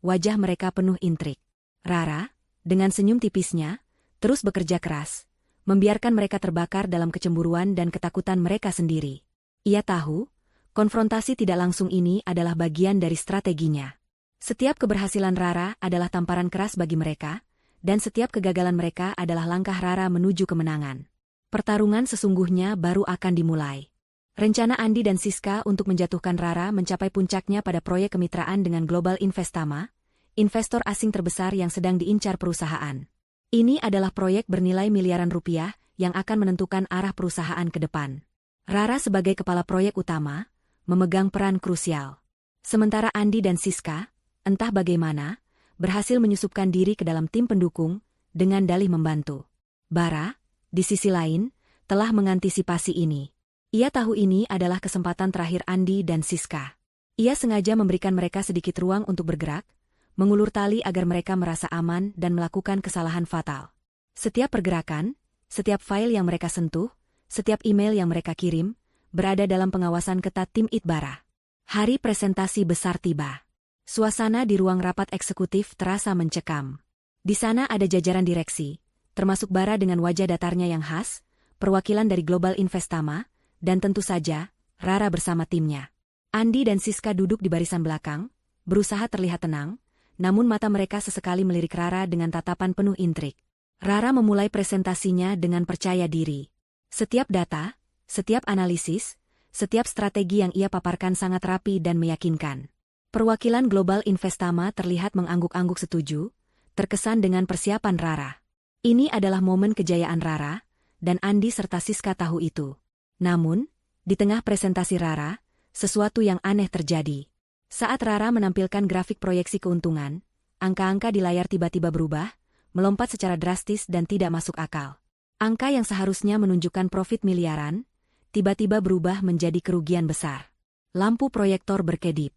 Wajah mereka penuh intrik. Rara, dengan senyum tipisnya, terus bekerja keras, membiarkan mereka terbakar dalam kecemburuan dan ketakutan mereka sendiri. Ia tahu, konfrontasi tidak langsung ini adalah bagian dari strateginya. Setiap keberhasilan Rara adalah tamparan keras bagi mereka, dan setiap kegagalan mereka adalah langkah Rara menuju kemenangan. Pertarungan sesungguhnya baru akan dimulai. Rencana Andi dan Siska untuk menjatuhkan Rara mencapai puncaknya pada proyek kemitraan dengan Global Investama, investor asing terbesar yang sedang diincar perusahaan. Ini adalah proyek bernilai miliaran rupiah yang akan menentukan arah perusahaan ke depan. Rara sebagai kepala proyek utama, memegang peran krusial. Sementara Andi dan Siska, entah bagaimana, berhasil menyusupkan diri ke dalam tim pendukung, dengan dalih membantu. Bara, di sisi lain, telah mengantisipasi ini. Ia tahu ini adalah kesempatan terakhir Andi dan Siska. Ia sengaja memberikan mereka sedikit ruang untuk bergerak, mengulur tali agar mereka merasa aman dan melakukan kesalahan fatal. Setiap pergerakan, setiap file yang mereka sentuh, setiap email yang mereka kirim, berada dalam pengawasan ketat tim IT Bara. Hari presentasi besar tiba. Suasana di ruang rapat eksekutif terasa mencekam. Di sana ada jajaran direksi, termasuk Bara dengan wajah datarnya yang khas, perwakilan dari Global Investama, dan tentu saja, Rara bersama timnya. Andi dan Siska duduk di barisan belakang, berusaha terlihat tenang, namun mata mereka sesekali melirik Rara dengan tatapan penuh intrik. Rara memulai presentasinya dengan percaya diri. Setiap data, setiap analisis, setiap strategi yang ia paparkan sangat rapi dan meyakinkan. Perwakilan Global Investama terlihat mengangguk-angguk setuju, terkesan dengan persiapan Rara. Ini adalah momen kejayaan Rara, dan Andi serta Siska tahu itu. Namun, di tengah presentasi Rara, sesuatu yang aneh terjadi. Saat Rara menampilkan grafik proyeksi keuntungan, angka-angka di layar tiba-tiba berubah, melompat secara drastis dan tidak masuk akal. Angka yang seharusnya menunjukkan profit miliaran, tiba-tiba berubah menjadi kerugian besar. Lampu proyektor berkedip.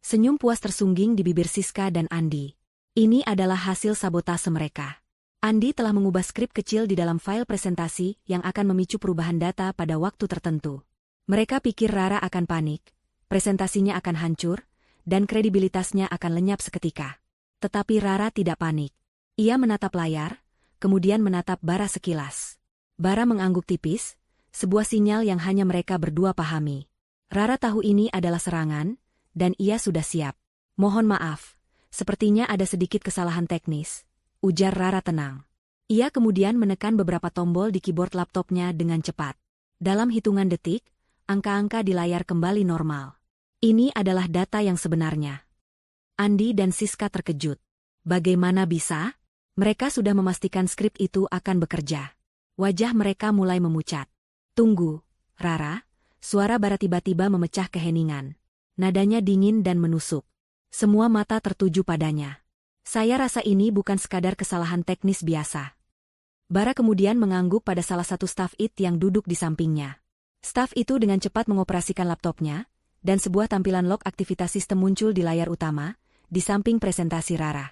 Senyum puas tersungging di bibir Siska dan Andi. Ini adalah hasil sabotase mereka. Andi telah mengubah skrip kecil di dalam file presentasi yang akan memicu perubahan data pada waktu tertentu. Mereka pikir Rara akan panik, presentasinya akan hancur, dan kredibilitasnya akan lenyap seketika. Tetapi Rara tidak panik. Ia menatap layar, kemudian menatap Bara sekilas. Bara mengangguk tipis, sebuah sinyal yang hanya mereka berdua pahami. Rara tahu ini adalah serangan, dan ia sudah siap. Mohon maaf, sepertinya ada sedikit kesalahan teknis, ujar Rara tenang. Ia kemudian menekan beberapa tombol di keyboard laptopnya dengan cepat. Dalam hitungan detik, angka-angka di layar kembali normal. Ini adalah data yang sebenarnya. Andi dan Siska terkejut. Bagaimana bisa? Mereka sudah memastikan skrip itu akan bekerja. Wajah mereka mulai memucat. Tunggu, Rara. Suara Bara tiba-tiba memecah keheningan. Nadanya dingin dan menusuk. Semua mata tertuju padanya. Saya rasa ini bukan sekadar kesalahan teknis biasa. Bara kemudian mengangguk pada salah satu staf IT yang duduk di sampingnya. Staf itu dengan cepat mengoperasikan laptopnya, dan sebuah tampilan log aktivitas sistem muncul di layar utama, di samping presentasi Rara.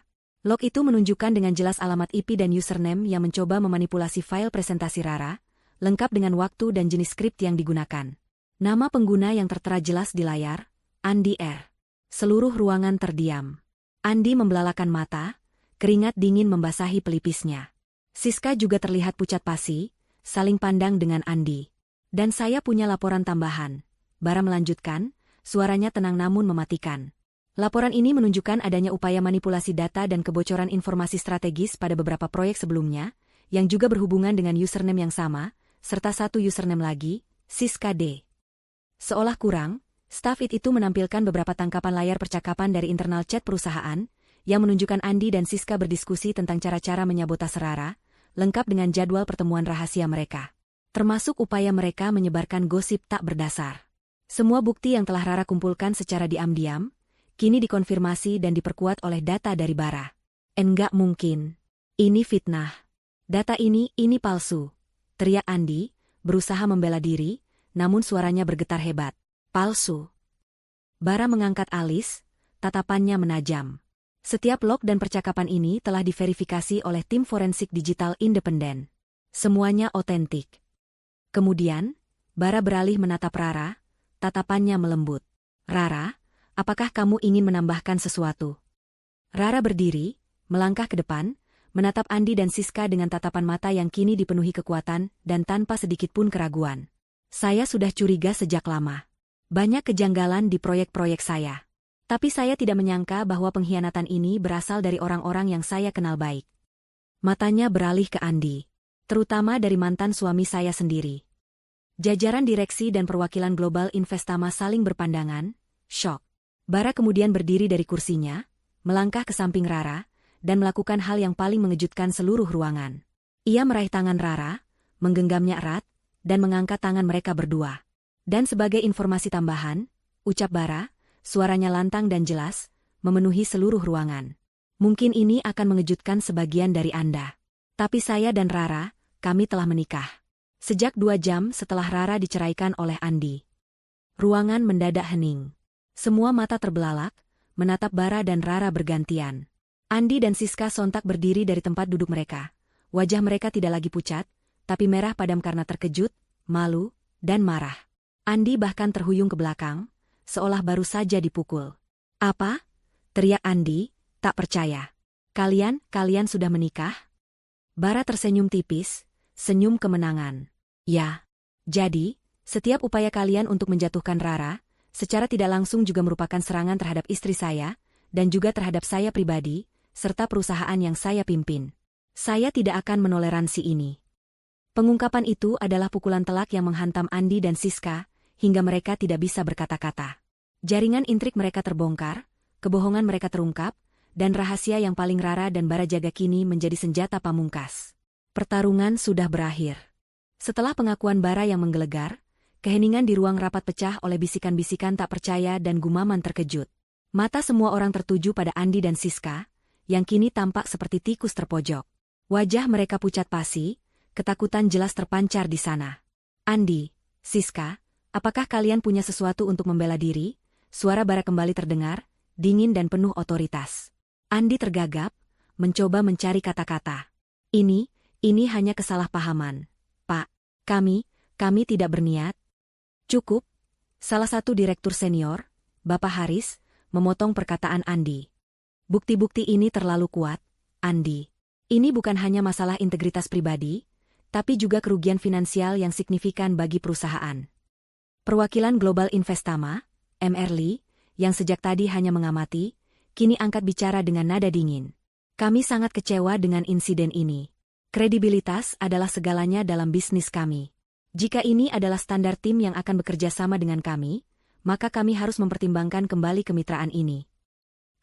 Log itu menunjukkan dengan jelas alamat IP dan username yang mencoba memanipulasi file presentasi Rara, lengkap dengan waktu dan jenis skrip yang digunakan. Nama pengguna yang tertera jelas di layar, Andi R. Seluruh ruangan terdiam. Andi membelalakan mata, keringat dingin membasahi pelipisnya. Siska juga terlihat pucat pasi, saling pandang dengan Andi. Dan saya punya laporan tambahan. Bara melanjutkan, suaranya tenang namun mematikan. Laporan ini menunjukkan adanya upaya manipulasi data dan kebocoran informasi strategis pada beberapa proyek sebelumnya, yang juga berhubungan dengan username yang sama, serta satu username lagi, Siska D. Seolah kurang, staf IT itu menampilkan beberapa tangkapan layar percakapan dari internal chat perusahaan, yang menunjukkan Andi dan Siska berdiskusi tentang cara-cara menyabotase Rara, lengkap dengan jadwal pertemuan rahasia mereka. Termasuk upaya mereka menyebarkan gosip tak berdasar. Semua bukti yang telah Rara kumpulkan secara diam-diam, kini dikonfirmasi dan diperkuat oleh data dari Bara. Enggak mungkin. Ini fitnah. Data ini palsu. Teriak Andi, berusaha membela diri, namun suaranya bergetar hebat. Palsu. Bara mengangkat alis, tatapannya menajam. Setiap log dan percakapan ini telah diverifikasi oleh tim forensik digital independen. Semuanya otentik. Kemudian, Bara beralih menatap Rara, tatapannya melembut. Rara, apakah kamu ingin menambahkan sesuatu? Rara berdiri, melangkah ke depan, menatap Andi dan Siska dengan tatapan mata yang kini dipenuhi kekuatan dan tanpa sedikit pun keraguan. Saya sudah curiga sejak lama. Banyak kejanggalan di proyek-proyek saya. Tapi saya tidak menyangka bahwa pengkhianatan ini berasal dari orang-orang yang saya kenal baik. Matanya beralih ke Andi. Terutama dari mantan suami saya sendiri. Jajaran direksi dan perwakilan Global Investama saling berpandangan, syok. Bara kemudian berdiri dari kursinya, melangkah ke samping Rara, dan melakukan hal yang paling mengejutkan seluruh ruangan. Ia meraih tangan Rara, menggenggamnya erat, dan mengangkat tangan mereka berdua. Dan sebagai informasi tambahan, ucap Bara, suaranya lantang dan jelas, memenuhi seluruh ruangan. Mungkin ini akan mengejutkan sebagian dari Anda. Tapi saya dan Rara, kami telah menikah. Sejak 2 jam setelah Rara diceraikan oleh Andi. Ruangan mendadak hening. Semua mata terbelalak, menatap Bara dan Rara bergantian. Andi dan Siska sontak berdiri dari tempat duduk mereka. Wajah mereka tidak lagi pucat, tapi merah padam karena terkejut, malu, dan marah. Andi bahkan terhuyung ke belakang, seolah baru saja dipukul. Apa? Teriak Andi, tak percaya. Kalian sudah menikah? Bara tersenyum tipis, senyum kemenangan. Ya. Jadi, setiap upaya kalian untuk menjatuhkan Rara, secara tidak langsung juga merupakan serangan terhadap istri saya, dan juga terhadap saya pribadi, serta perusahaan yang saya pimpin. Saya tidak akan menoleransi ini. Pengungkapan itu adalah pukulan telak yang menghantam Andi dan Siska, hingga mereka tidak bisa berkata-kata. Jaringan intrik mereka terbongkar, kebohongan mereka terungkap, dan rahasia yang paling Rara dan Bara jaga kini menjadi senjata pamungkas. Pertarungan sudah berakhir. Setelah pengakuan Bara yang menggelegar, keheningan di ruang rapat pecah oleh bisikan-bisikan tak percaya dan gumaman terkejut. Mata semua orang tertuju pada Andi dan Siska, yang kini tampak seperti tikus terpojok. Wajah mereka pucat pasi, ketakutan jelas terpancar di sana. Andi, Siska, apakah kalian punya sesuatu untuk membela diri? Suara Bara kembali terdengar, dingin dan penuh otoritas. Andi tergagap, mencoba mencari kata-kata. Ini hanya kesalahpahaman. Pak, kami tidak berniat. Cukup. Salah satu direktur senior, Bapak Haris, memotong perkataan Andi. Bukti-bukti ini terlalu kuat, Andi. Ini bukan hanya masalah integritas pribadi, tapi juga kerugian finansial yang signifikan bagi perusahaan. Perwakilan Global Investama, Mr. Lee, yang sejak tadi hanya mengamati, kini angkat bicara dengan nada dingin. Kami sangat kecewa dengan insiden ini. Kredibilitas adalah segalanya dalam bisnis kami. Jika ini adalah standar tim yang akan bekerja sama dengan kami, maka kami harus mempertimbangkan kembali kemitraan ini.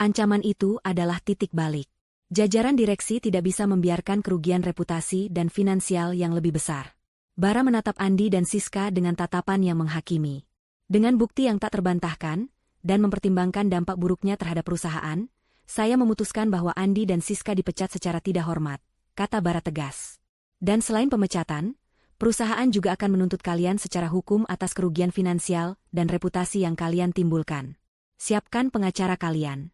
Ancaman itu adalah titik balik. Jajaran direksi tidak bisa membiarkan kerugian reputasi dan finansial yang lebih besar. Bara menatap Andi dan Siska dengan tatapan yang menghakimi. Dengan bukti yang tak terbantahkan, dan mempertimbangkan dampak buruknya terhadap perusahaan, saya memutuskan bahwa Andi dan Siska dipecat secara tidak hormat, kata Bara tegas. Dan selain pemecatan, perusahaan juga akan menuntut kalian secara hukum atas kerugian finansial dan reputasi yang kalian timbulkan. Siapkan pengacara kalian.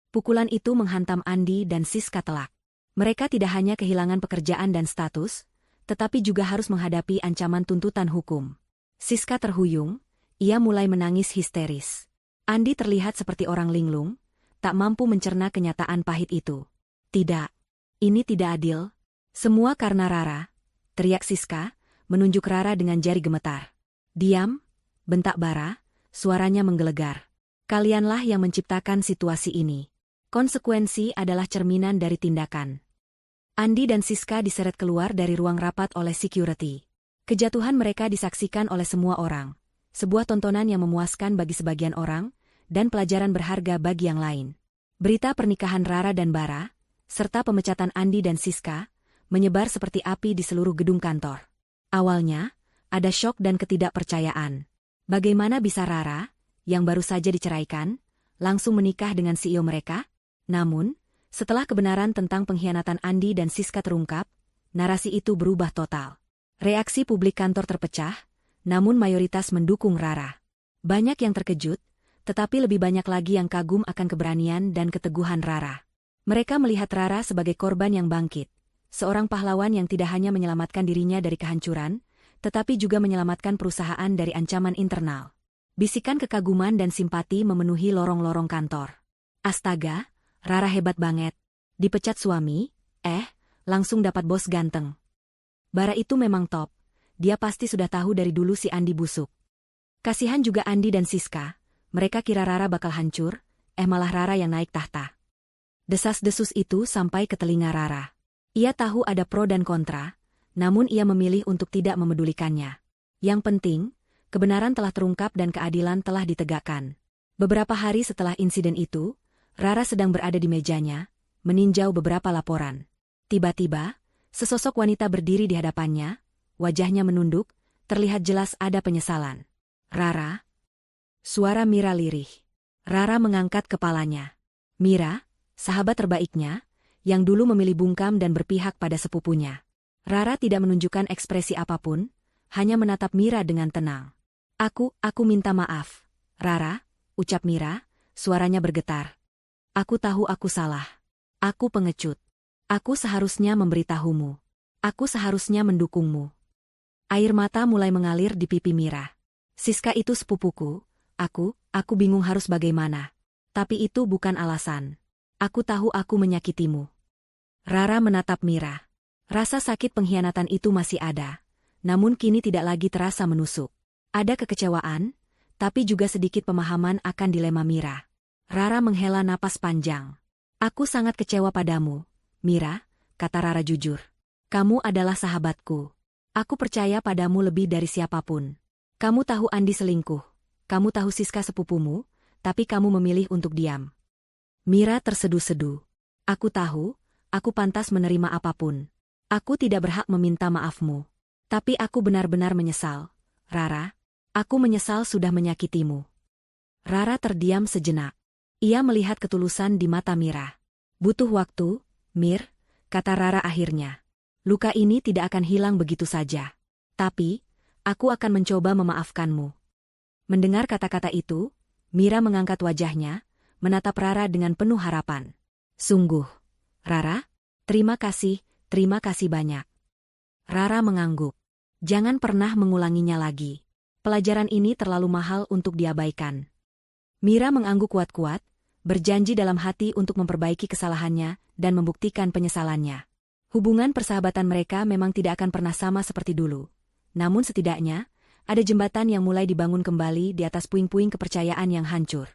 Pukulan itu menghantam Andi dan Siska telak. Mereka tidak hanya kehilangan pekerjaan dan status, tetapi juga harus menghadapi ancaman tuntutan hukum. Siska terhuyung, ia mulai menangis histeris. Andi terlihat seperti orang linglung, tak mampu mencerna kenyataan pahit itu. Tidak, ini tidak adil. Semua karena Rara, teriak Siska, menunjuk Rara dengan jari gemetar. Diam, bentak Bara, suaranya menggelegar. Kalianlah yang menciptakan situasi ini. Konsekuensi adalah cerminan dari tindakan. Andi dan Siska diseret keluar dari ruang rapat oleh security. Kejatuhan mereka disaksikan oleh semua orang. Sebuah tontonan yang memuaskan bagi sebagian orang, dan pelajaran berharga bagi yang lain. Berita pernikahan Rara dan Bara, serta pemecatan Andi dan Siska, menyebar seperti api di seluruh gedung kantor. Awalnya, ada syok dan ketidakpercayaan. Bagaimana bisa Rara, yang baru saja diceraikan, langsung menikah dengan CEO mereka? Namun, setelah kebenaran tentang pengkhianatan Andi dan Siska terungkap, narasi itu berubah total. Reaksi publik kantor terpecah, namun mayoritas mendukung Rara. Banyak yang terkejut, tetapi lebih banyak lagi yang kagum akan keberanian dan keteguhan Rara. Mereka melihat Rara sebagai korban yang bangkit, seorang pahlawan yang tidak hanya menyelamatkan dirinya dari kehancuran, tetapi juga menyelamatkan perusahaan dari ancaman internal. Bisikan kekaguman dan simpati memenuhi lorong-lorong kantor. Astaga! Rara hebat banget. Dipecat suami, langsung dapat bos ganteng. Bara itu memang top. Dia pasti sudah tahu dari dulu si Andi busuk. Kasihan juga Andi dan Siska. Mereka kira Rara bakal hancur, malah Rara yang naik tahta. Desas-desus itu sampai ke telinga Rara. Ia tahu ada pro dan kontra, namun ia memilih untuk tidak memedulikannya. Yang penting, kebenaran telah terungkap dan keadilan telah ditegakkan. Beberapa hari setelah insiden itu, Rara sedang berada di mejanya, meninjau beberapa laporan. Tiba-tiba, sesosok wanita berdiri di hadapannya, wajahnya menunduk, terlihat jelas ada penyesalan. Rara? Suara Mira lirih. Rara mengangkat kepalanya. Mira, sahabat terbaiknya, yang dulu memilih bungkam dan berpihak pada sepupunya. Rara tidak menunjukkan ekspresi apapun, hanya menatap Mira dengan tenang. Aku minta maaf. Rara, ucap Mira, suaranya bergetar. Aku tahu aku salah. Aku pengecut. Aku seharusnya memberitahumu. Aku seharusnya mendukungmu. Air mata mulai mengalir di pipi Mira. Siska itu sepupuku, aku bingung harus bagaimana. Tapi itu bukan alasan. Aku tahu aku menyakitimu. Rara menatap Mira. Rasa sakit pengkhianatan itu masih ada, namun kini tidak lagi terasa menusuk. Ada kekecewaan, tapi juga sedikit pemahaman akan dilema Mira. Rara menghela napas panjang. Aku sangat kecewa padamu, Mira, kata Rara jujur. Kamu adalah sahabatku. Aku percaya padamu lebih dari siapapun. Kamu tahu Andi selingkuh. Kamu tahu Siska sepupumu, tapi kamu memilih untuk diam. Mira terseduh-seduh. Aku tahu, aku pantas menerima apapun. Aku tidak berhak meminta maafmu. Tapi aku benar-benar menyesal. Rara, aku menyesal sudah menyakitimu. Rara terdiam sejenak. Ia melihat ketulusan di mata Mira. Butuh waktu, Mir, kata Rara akhirnya. Luka ini tidak akan hilang begitu saja. Tapi, aku akan mencoba memaafkanmu. Mendengar kata-kata itu, Mira mengangkat wajahnya, menatap Rara dengan penuh harapan. Sungguh, Rara, terima kasih banyak. Rara mengangguk. Jangan pernah mengulanginya lagi. Pelajaran ini terlalu mahal untuk diabaikan. Mira mengangguk kuat-kuat, berjanji dalam hati untuk memperbaiki kesalahannya dan membuktikan penyesalannya. Hubungan persahabatan mereka memang tidak akan pernah sama seperti dulu. Namun setidaknya, ada jembatan yang mulai dibangun kembali di atas puing-puing kepercayaan yang hancur.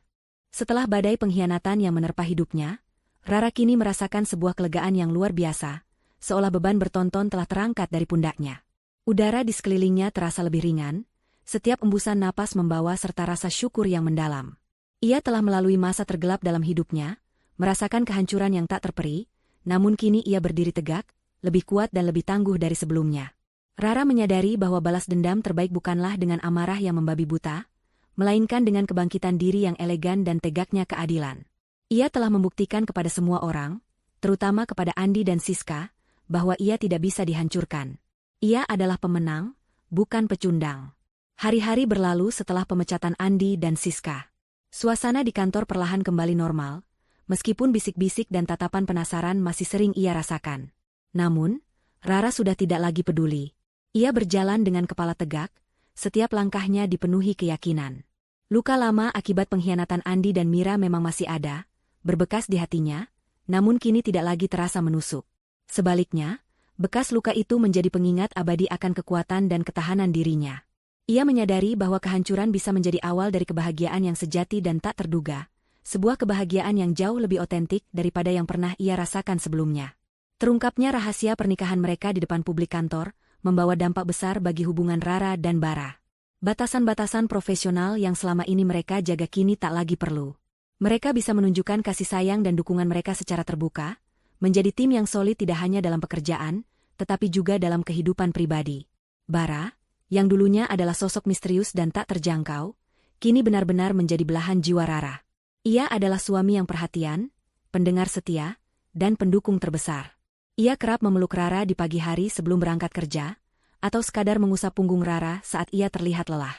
Setelah badai pengkhianatan yang menerpa hidupnya, Rara kini merasakan sebuah kelegaan yang luar biasa, seolah beban bertonton telah terangkat dari pundaknya. Udara di sekelilingnya terasa lebih ringan, setiap embusan napas membawa serta rasa syukur yang mendalam. Ia telah melalui masa tergelap dalam hidupnya, merasakan kehancuran yang tak terperi, namun kini ia berdiri tegak, lebih kuat dan lebih tangguh dari sebelumnya. Rara menyadari bahwa balas dendam terbaik bukanlah dengan amarah yang membabi buta, melainkan dengan kebangkitan diri yang elegan dan tegaknya keadilan. Ia telah membuktikan kepada semua orang, terutama kepada Andi dan Siska, bahwa ia tidak bisa dihancurkan. Ia adalah pemenang, bukan pecundang. Hari-hari berlalu setelah pemecatan Andi dan Siska. Suasana di kantor perlahan kembali normal, meskipun bisik-bisik dan tatapan penasaran masih sering ia rasakan. Namun, Rara sudah tidak lagi peduli. Ia berjalan dengan kepala tegak, setiap langkahnya dipenuhi keyakinan. Luka lama akibat pengkhianatan Andi dan Mira memang masih ada, berbekas di hatinya, namun kini tidak lagi terasa menusuk. Sebaliknya, bekas luka itu menjadi pengingat abadi akan kekuatan dan ketahanan dirinya. Ia menyadari bahwa kehancuran bisa menjadi awal dari kebahagiaan yang sejati dan tak terduga, sebuah kebahagiaan yang jauh lebih otentik daripada yang pernah ia rasakan sebelumnya. Terungkapnya rahasia pernikahan mereka di depan publik kantor, membawa dampak besar bagi hubungan Rara dan Bara. Batasan-batasan profesional yang selama ini mereka jaga kini tak lagi perlu. Mereka bisa menunjukkan kasih sayang dan dukungan mereka secara terbuka, menjadi tim yang solid tidak hanya dalam pekerjaan, tetapi juga dalam kehidupan pribadi. Bara, yang dulunya adalah sosok misterius dan tak terjangkau, kini benar-benar menjadi belahan jiwa Rara. Ia adalah suami yang perhatian, pendengar setia, dan pendukung terbesar. Ia kerap memeluk Rara di pagi hari sebelum berangkat kerja, atau sekadar mengusap punggung Rara saat ia terlihat lelah.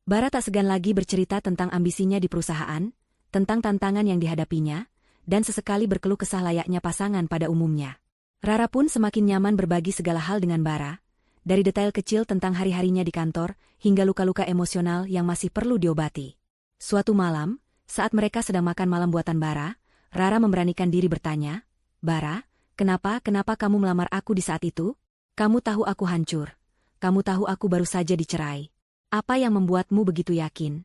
Bara tak segan lagi bercerita tentang ambisinya di perusahaan, tentang tantangan yang dihadapinya, dan sesekali berkeluh kesah layaknya pasangan pada umumnya. Rara pun semakin nyaman berbagi segala hal dengan Bara, dari detail kecil tentang hari-harinya di kantor, hingga luka-luka emosional yang masih perlu diobati. Suatu malam, saat mereka sedang makan malam buatan Bara, Rara memberanikan diri bertanya, "Bara, kenapa kamu melamar aku di saat itu? Kamu tahu aku hancur. Kamu tahu aku baru saja dicerai. Apa yang membuatmu begitu yakin?"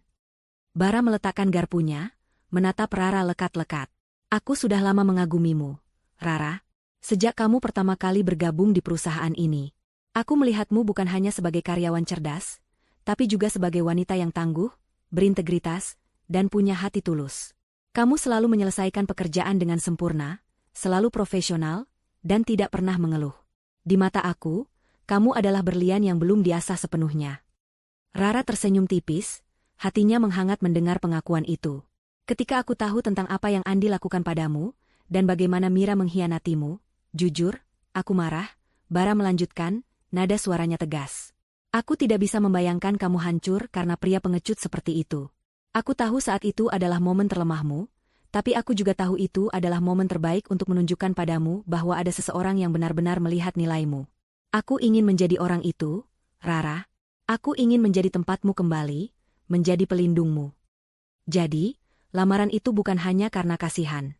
Bara meletakkan garpunya, menatap Rara lekat-lekat. "Aku sudah lama mengagumimu, Rara. Sejak kamu pertama kali bergabung di perusahaan ini. Aku melihatmu bukan hanya sebagai karyawan cerdas, tapi juga sebagai wanita yang tangguh, berintegritas, dan punya hati tulus. Kamu selalu menyelesaikan pekerjaan dengan sempurna, selalu profesional, dan tidak pernah mengeluh. Di mata aku, kamu adalah berlian yang belum diasah sepenuhnya." Rara tersenyum tipis, hatinya menghangat mendengar pengakuan itu. "Ketika aku tahu tentang apa yang Andi lakukan padamu, dan bagaimana Mira mengkhianatimu, jujur, aku marah." Bara melanjutkan, nada suaranya tegas. "Aku tidak bisa membayangkan kamu hancur karena pria pengecut seperti itu. Aku tahu saat itu adalah momen terlemahmu, tapi aku juga tahu itu adalah momen terbaik untuk menunjukkan padamu bahwa ada seseorang yang benar-benar melihat nilaimu. Aku ingin menjadi orang itu, Rara. Aku ingin menjadi tempatmu kembali, menjadi pelindungmu." "Jadi, lamaran itu bukan hanya karena kasihan?"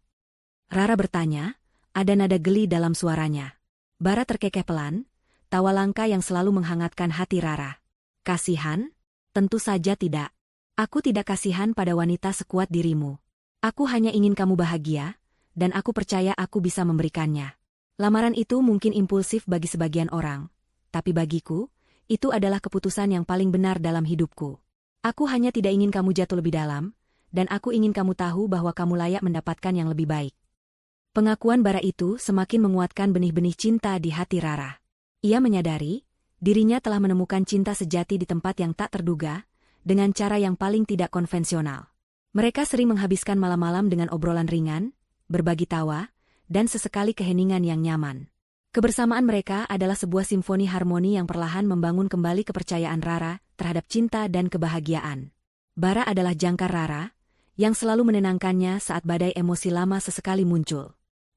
Rara bertanya, ada nada geli dalam suaranya. Bara terkekeh pelan, tawa langka yang selalu menghangatkan hati Rara. "Kasihan? Tentu saja tidak. Aku tidak kasihan pada wanita sekuat dirimu. Aku hanya ingin kamu bahagia, dan aku percaya aku bisa memberikannya." Lamaran itu mungkin impulsif bagi sebagian orang, tapi bagiku, itu adalah keputusan yang paling benar dalam hidupku. Aku hanya tidak ingin kamu jatuh lebih dalam, dan aku ingin kamu tahu bahwa kamu layak mendapatkan yang lebih baik. Pengakuan Bara itu semakin menguatkan benih-benih cinta di hati Rara. Ia menyadari, dirinya telah menemukan cinta sejati di tempat yang tak terduga, dengan cara yang paling tidak konvensional. Mereka sering menghabiskan malam-malam dengan obrolan ringan, berbagi tawa, dan sesekali keheningan yang nyaman. Kebersamaan mereka adalah sebuah simfoni harmoni yang perlahan membangun kembali kepercayaan Rara terhadap cinta dan kebahagiaan. Bara adalah jangkar Rara, yang selalu menenangkannya saat badai emosi lama sesekali muncul.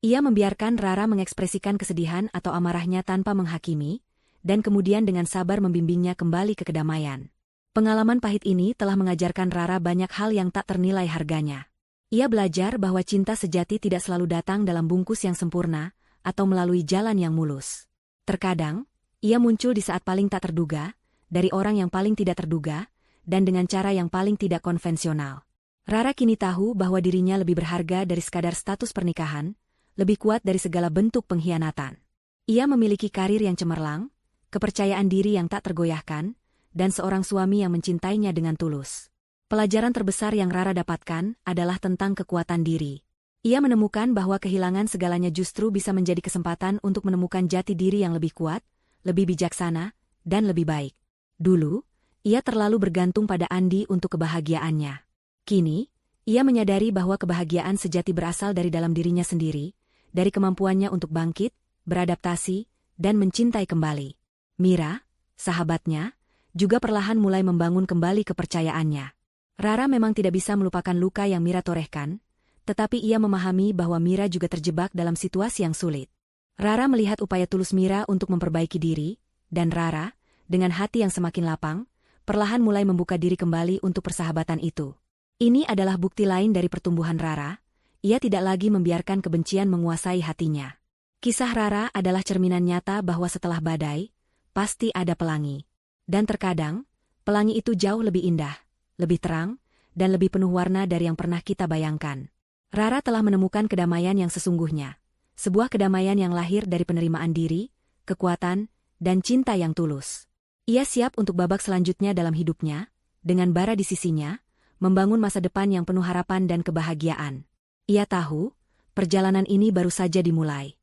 Ia membiarkan Rara mengekspresikan kesedihan atau amarahnya tanpa menghakimi, dan kemudian dengan sabar membimbingnya kembali ke kedamaian. Pengalaman pahit ini telah mengajarkan Rara banyak hal yang tak ternilai harganya. Ia belajar bahwa cinta sejati tidak selalu datang dalam bungkus yang sempurna, atau melalui jalan yang mulus. Terkadang, ia muncul di saat paling tak terduga, dari orang yang paling tidak terduga, dan dengan cara yang paling tidak konvensional. Rara kini tahu bahwa dirinya lebih berharga dari sekadar status pernikahan, lebih kuat dari segala bentuk pengkhianatan. Ia memiliki karir yang cemerlang, kepercayaan diri yang tak tergoyahkan, dan seorang suami yang mencintainya dengan tulus. Pelajaran terbesar yang Rara dapatkan adalah tentang kekuatan diri. Ia menemukan bahwa kehilangan segalanya justru bisa menjadi kesempatan untuk menemukan jati diri yang lebih kuat, lebih bijaksana, dan lebih baik. Dulu, ia terlalu bergantung pada Andi untuk kebahagiaannya. Kini, ia menyadari bahwa kebahagiaan sejati berasal dari dalam dirinya sendiri, dari kemampuannya untuk bangkit, beradaptasi, dan mencintai kembali. Mira, sahabatnya, juga perlahan mulai membangun kembali kepercayaannya. Rara memang tidak bisa melupakan luka yang Mira torehkan, tetapi ia memahami bahwa Mira juga terjebak dalam situasi yang sulit. Rara melihat upaya tulus Mira untuk memperbaiki diri, dan Rara, dengan hati yang semakin lapang, perlahan mulai membuka diri kembali untuk persahabatan itu. Ini adalah bukti lain dari pertumbuhan Rara, ia tidak lagi membiarkan kebencian menguasai hatinya. Kisah Rara adalah cerminan nyata bahwa setelah badai, pasti ada pelangi. Dan terkadang, pelangi itu jauh lebih indah, lebih terang, dan lebih penuh warna dari yang pernah kita bayangkan. Rara telah menemukan kedamaian yang sesungguhnya, sebuah kedamaian yang lahir dari penerimaan diri, kekuatan, dan cinta yang tulus. Ia siap untuk babak selanjutnya dalam hidupnya, dengan Bara di sisinya, membangun masa depan yang penuh harapan dan kebahagiaan. Ia tahu, perjalanan ini baru saja dimulai.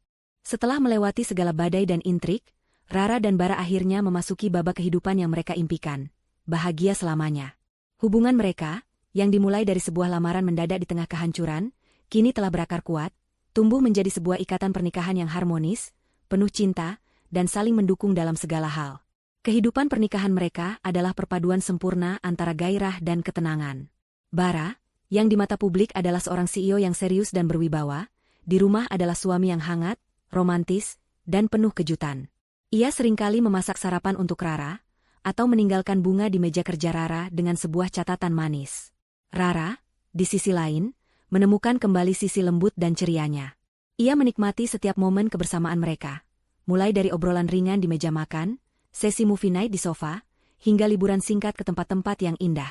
Setelah melewati segala badai dan intrik, Rara dan Bara akhirnya memasuki babak kehidupan yang mereka impikan, bahagia selamanya. Hubungan mereka, yang dimulai dari sebuah lamaran mendadak di tengah kehancuran, kini telah berakar kuat, tumbuh menjadi sebuah ikatan pernikahan yang harmonis, penuh cinta, dan saling mendukung dalam segala hal. Kehidupan pernikahan mereka adalah perpaduan sempurna antara gairah dan ketenangan. Bara, yang di mata publik adalah seorang CEO yang serius dan berwibawa, di rumah adalah suami yang hangat, romantis, dan penuh kejutan. Ia seringkali memasak sarapan untuk Rara, atau meninggalkan bunga di meja kerja Rara dengan sebuah catatan manis. Rara, di sisi lain, menemukan kembali sisi lembut dan cerianya. Ia menikmati setiap momen kebersamaan mereka, mulai dari obrolan ringan di meja makan, sesi movie night di sofa, hingga liburan singkat ke tempat-tempat yang indah.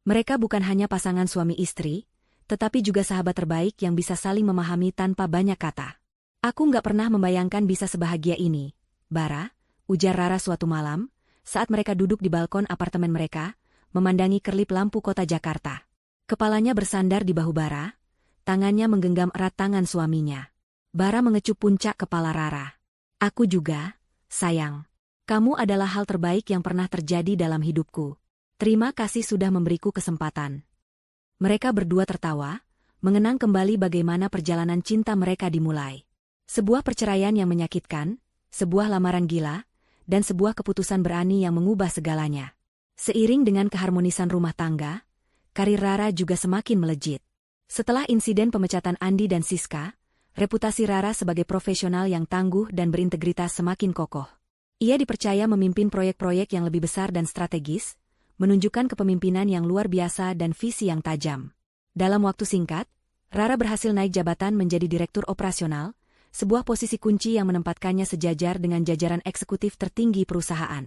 Mereka bukan hanya pasangan suami istri, tetapi juga sahabat terbaik yang bisa saling memahami tanpa banyak kata. Aku nggak pernah membayangkan bisa sebahagia ini, Bara, ujar Rara suatu malam, saat mereka duduk di balkon apartemen mereka, memandangi kerlip lampu kota Jakarta. Kepalanya bersandar di bahu Bara, tangannya menggenggam erat tangan suaminya. Bara mengecup puncak kepala Rara. Aku juga, sayang. Kamu adalah hal terbaik yang pernah terjadi dalam hidupku. Terima kasih sudah memberiku kesempatan. Mereka berdua tertawa, mengenang kembali bagaimana perjalanan cinta mereka dimulai. Sebuah perceraian yang menyakitkan, sebuah lamaran gila, dan sebuah keputusan berani yang mengubah segalanya. Seiring dengan keharmonisan rumah tangga, karir Rara juga semakin melejit. Setelah insiden pemecatan Andi dan Siska, reputasi Rara sebagai profesional yang tangguh dan berintegritas semakin kokoh. Ia dipercaya memimpin proyek-proyek yang lebih besar dan strategis, menunjukkan kepemimpinan yang luar biasa dan visi yang tajam. Dalam waktu singkat, Rara berhasil naik jabatan menjadi direktur operasional, sebuah posisi kunci yang menempatkannya sejajar dengan jajaran eksekutif tertinggi perusahaan.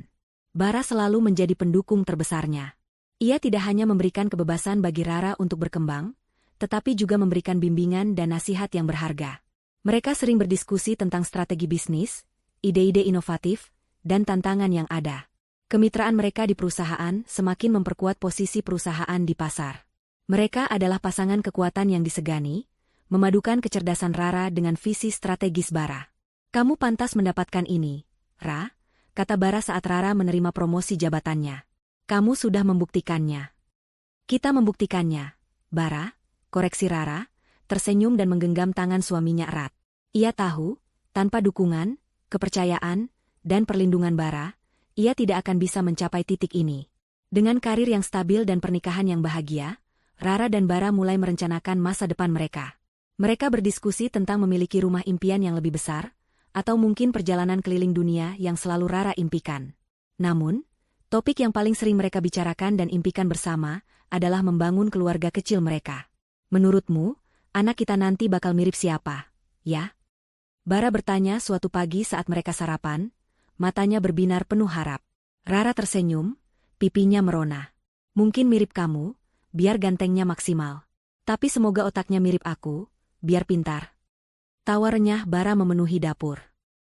Bara selalu menjadi pendukung terbesarnya. Ia tidak hanya memberikan kebebasan bagi Rara untuk berkembang, tetapi juga memberikan bimbingan dan nasihat yang berharga. Mereka sering berdiskusi tentang strategi bisnis, ide-ide inovatif, dan tantangan yang ada. Kemitraan mereka di perusahaan semakin memperkuat posisi perusahaan di pasar. Mereka adalah pasangan kekuatan yang disegani, memadukan kecerdasan Rara dengan visi strategis Bara. Kamu pantas mendapatkan ini, Ra, kata Bara saat Rara menerima promosi jabatannya. Kamu sudah membuktikannya. Kita membuktikannya, Bara, koreksi Rara, tersenyum dan menggenggam tangan suaminya erat. Ia tahu, tanpa dukungan, kepercayaan, dan perlindungan Bara, ia tidak akan bisa mencapai titik ini. Dengan karir yang stabil dan pernikahan yang bahagia, Rara dan Bara mulai merencanakan masa depan mereka. Mereka berdiskusi tentang memiliki rumah impian yang lebih besar, atau mungkin perjalanan keliling dunia yang selalu Rara impikan. Namun, topik yang paling sering mereka bicarakan dan impikan bersama adalah membangun keluarga kecil mereka. Menurutmu, anak kita nanti bakal mirip siapa, ya? Bara bertanya suatu pagi saat mereka sarapan, matanya berbinar penuh harap. Rara tersenyum, pipinya merona. Mungkin mirip kamu, biar gantengnya maksimal. Tapi semoga otaknya mirip aku, biar pintar. Tawa renyah Bara memenuhi dapur.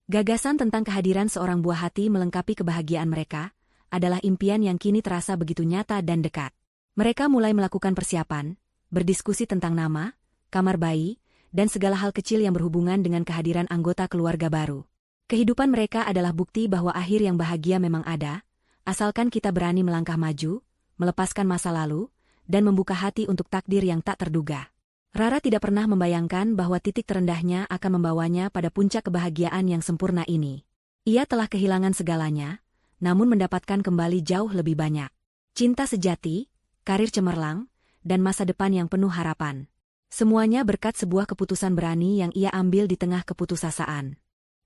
Gagasan tentang kehadiran seorang buah hati melengkapi kebahagiaan mereka, adalah impian yang kini terasa begitu nyata dan dekat. Mereka mulai melakukan persiapan, berdiskusi tentang nama, kamar bayi, dan segala hal kecil yang berhubungan dengan kehadiran anggota keluarga baru. Kehidupan mereka adalah bukti bahwa akhir yang bahagia memang ada, asalkan kita berani melangkah maju, melepaskan masa lalu, dan membuka hati untuk takdir yang tak terduga. Rara tidak pernah membayangkan bahwa titik terendahnya akan membawanya pada puncak kebahagiaan yang sempurna ini. Ia telah kehilangan segalanya, namun mendapatkan kembali jauh lebih banyak. Cinta sejati, karir cemerlang, dan masa depan yang penuh harapan. Semuanya berkat sebuah keputusan berani yang ia ambil di tengah keputusasaan.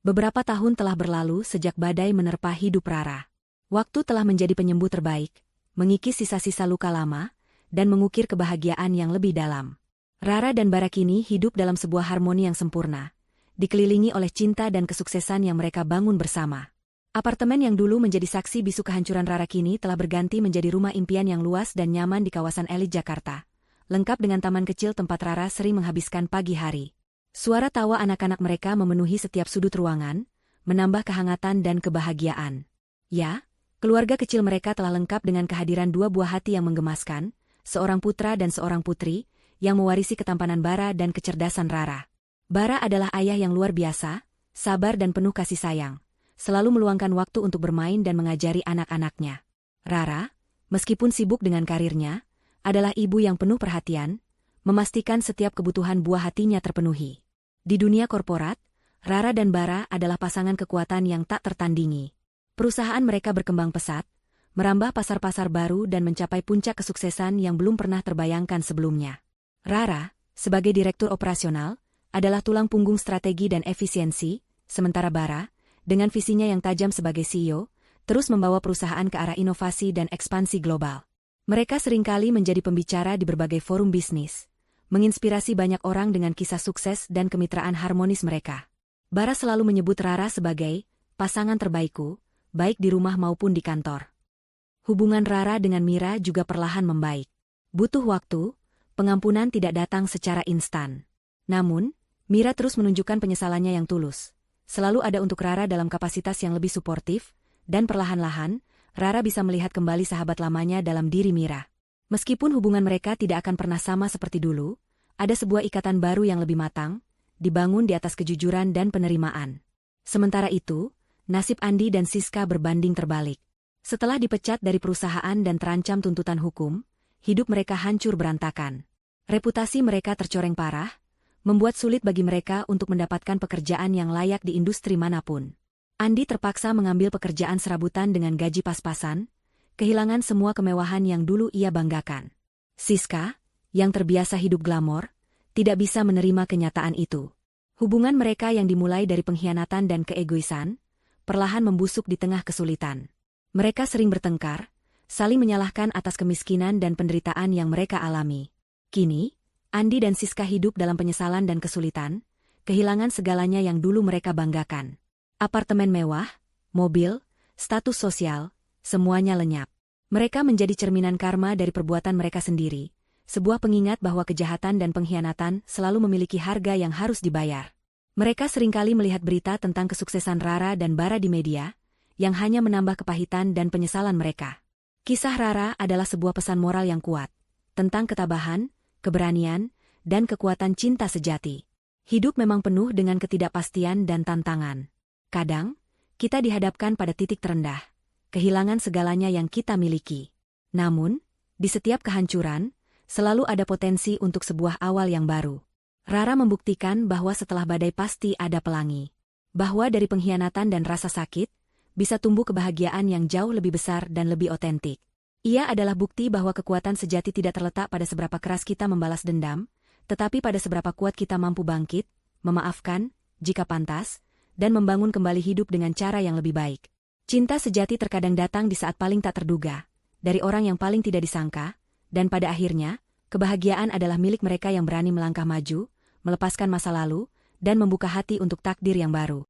Beberapa tahun telah berlalu sejak badai menerpa hidup Rara. Waktu telah menjadi penyembuh terbaik, mengikis sisa-sisa luka lama, dan mengukir kebahagiaan yang lebih dalam. Rara dan Bara kini hidup dalam sebuah harmoni yang sempurna, dikelilingi oleh cinta dan kesuksesan yang mereka bangun bersama. Apartemen yang dulu menjadi saksi bisu kehancuran Rara kini telah berganti menjadi rumah impian yang luas dan nyaman di kawasan elit Jakarta. Lengkap dengan taman kecil tempat Rara sering menghabiskan pagi hari. Suara tawa anak-anak mereka memenuhi setiap sudut ruangan, menambah kehangatan dan kebahagiaan. Ya, keluarga kecil mereka telah lengkap dengan kehadiran dua buah hati yang menggemaskan, seorang putra dan seorang putri, yang mewarisi ketampanan Bara dan kecerdasan Rara. Bara adalah ayah yang luar biasa, sabar dan penuh kasih sayang, selalu meluangkan waktu untuk bermain dan mengajari anak-anaknya. Rara, meskipun sibuk dengan karirnya, adalah ibu yang penuh perhatian, memastikan setiap kebutuhan buah hatinya terpenuhi. Di dunia korporat, Rara dan Bara adalah pasangan kekuatan yang tak tertandingi. Perusahaan mereka berkembang pesat, merambah pasar-pasar baru dan mencapai puncak kesuksesan yang belum pernah terbayangkan sebelumnya. Rara, sebagai direktur operasional, adalah tulang punggung strategi dan efisiensi, sementara Bara, dengan visinya yang tajam sebagai CEO, terus membawa perusahaan ke arah inovasi dan ekspansi global. Mereka seringkali menjadi pembicara di berbagai forum bisnis, menginspirasi banyak orang dengan kisah sukses dan kemitraan harmonis mereka. Bara selalu menyebut Rara sebagai pasangan terbaikku, baik di rumah maupun di kantor. Hubungan Rara dengan Mira juga perlahan membaik. Butuh waktu, pengampunan tidak datang secara instan. Namun, Mira terus menunjukkan penyesalannya yang tulus. Selalu ada untuk Rara dalam kapasitas yang lebih suportif, dan perlahan-lahan, Rara bisa melihat kembali sahabat lamanya dalam diri Mira. Meskipun hubungan mereka tidak akan pernah sama seperti dulu, ada sebuah ikatan baru yang lebih matang, dibangun di atas kejujuran dan penerimaan. Sementara itu, nasib Andi dan Siska berbanding terbalik. Setelah dipecat dari perusahaan dan terancam tuntutan hukum, hidup mereka hancur berantakan. Reputasi mereka tercoreng parah, membuat sulit bagi mereka untuk mendapatkan pekerjaan yang layak di industri manapun. Andi terpaksa mengambil pekerjaan serabutan dengan gaji pas-pasan, kehilangan semua kemewahan yang dulu ia banggakan. Siska, yang terbiasa hidup glamor, tidak bisa menerima kenyataan itu. Hubungan mereka yang dimulai dari pengkhianatan dan keegoisan, perlahan membusuk di tengah kesulitan. Mereka sering bertengkar, saling menyalahkan atas kemiskinan dan penderitaan yang mereka alami. Kini, Andi dan Siska hidup dalam penyesalan dan kesulitan, kehilangan segalanya yang dulu mereka banggakan. Apartemen mewah, mobil, status sosial, semuanya lenyap. Mereka menjadi cerminan karma dari perbuatan mereka sendiri, sebuah pengingat bahwa kejahatan dan pengkhianatan selalu memiliki harga yang harus dibayar. Mereka seringkali melihat berita tentang kesuksesan Rara dan Bara di media, yang hanya menambah kepahitan dan penyesalan mereka. Kisah Rara adalah sebuah pesan moral yang kuat, tentang ketabahan, keberanian, dan kekuatan cinta sejati. Hidup memang penuh dengan ketidakpastian dan tantangan. Kadang, kita dihadapkan pada titik terendah, kehilangan segalanya yang kita miliki. Namun, di setiap kehancuran, selalu ada potensi untuk sebuah awal yang baru. Rara membuktikan bahwa setelah badai pasti ada pelangi. Bahwa dari pengkhianatan dan rasa sakit, bisa tumbuh kebahagiaan yang jauh lebih besar dan lebih otentik. Ia adalah bukti bahwa kekuatan sejati tidak terletak pada seberapa keras kita membalas dendam, tetapi pada seberapa kuat kita mampu bangkit, memaafkan, jika pantas, dan membangun kembali hidup dengan cara yang lebih baik. Cinta sejati terkadang datang di saat paling tak terduga, dari orang yang paling tidak disangka, dan pada akhirnya, kebahagiaan adalah milik mereka yang berani melangkah maju, melepaskan masa lalu, dan membuka hati untuk takdir yang baru.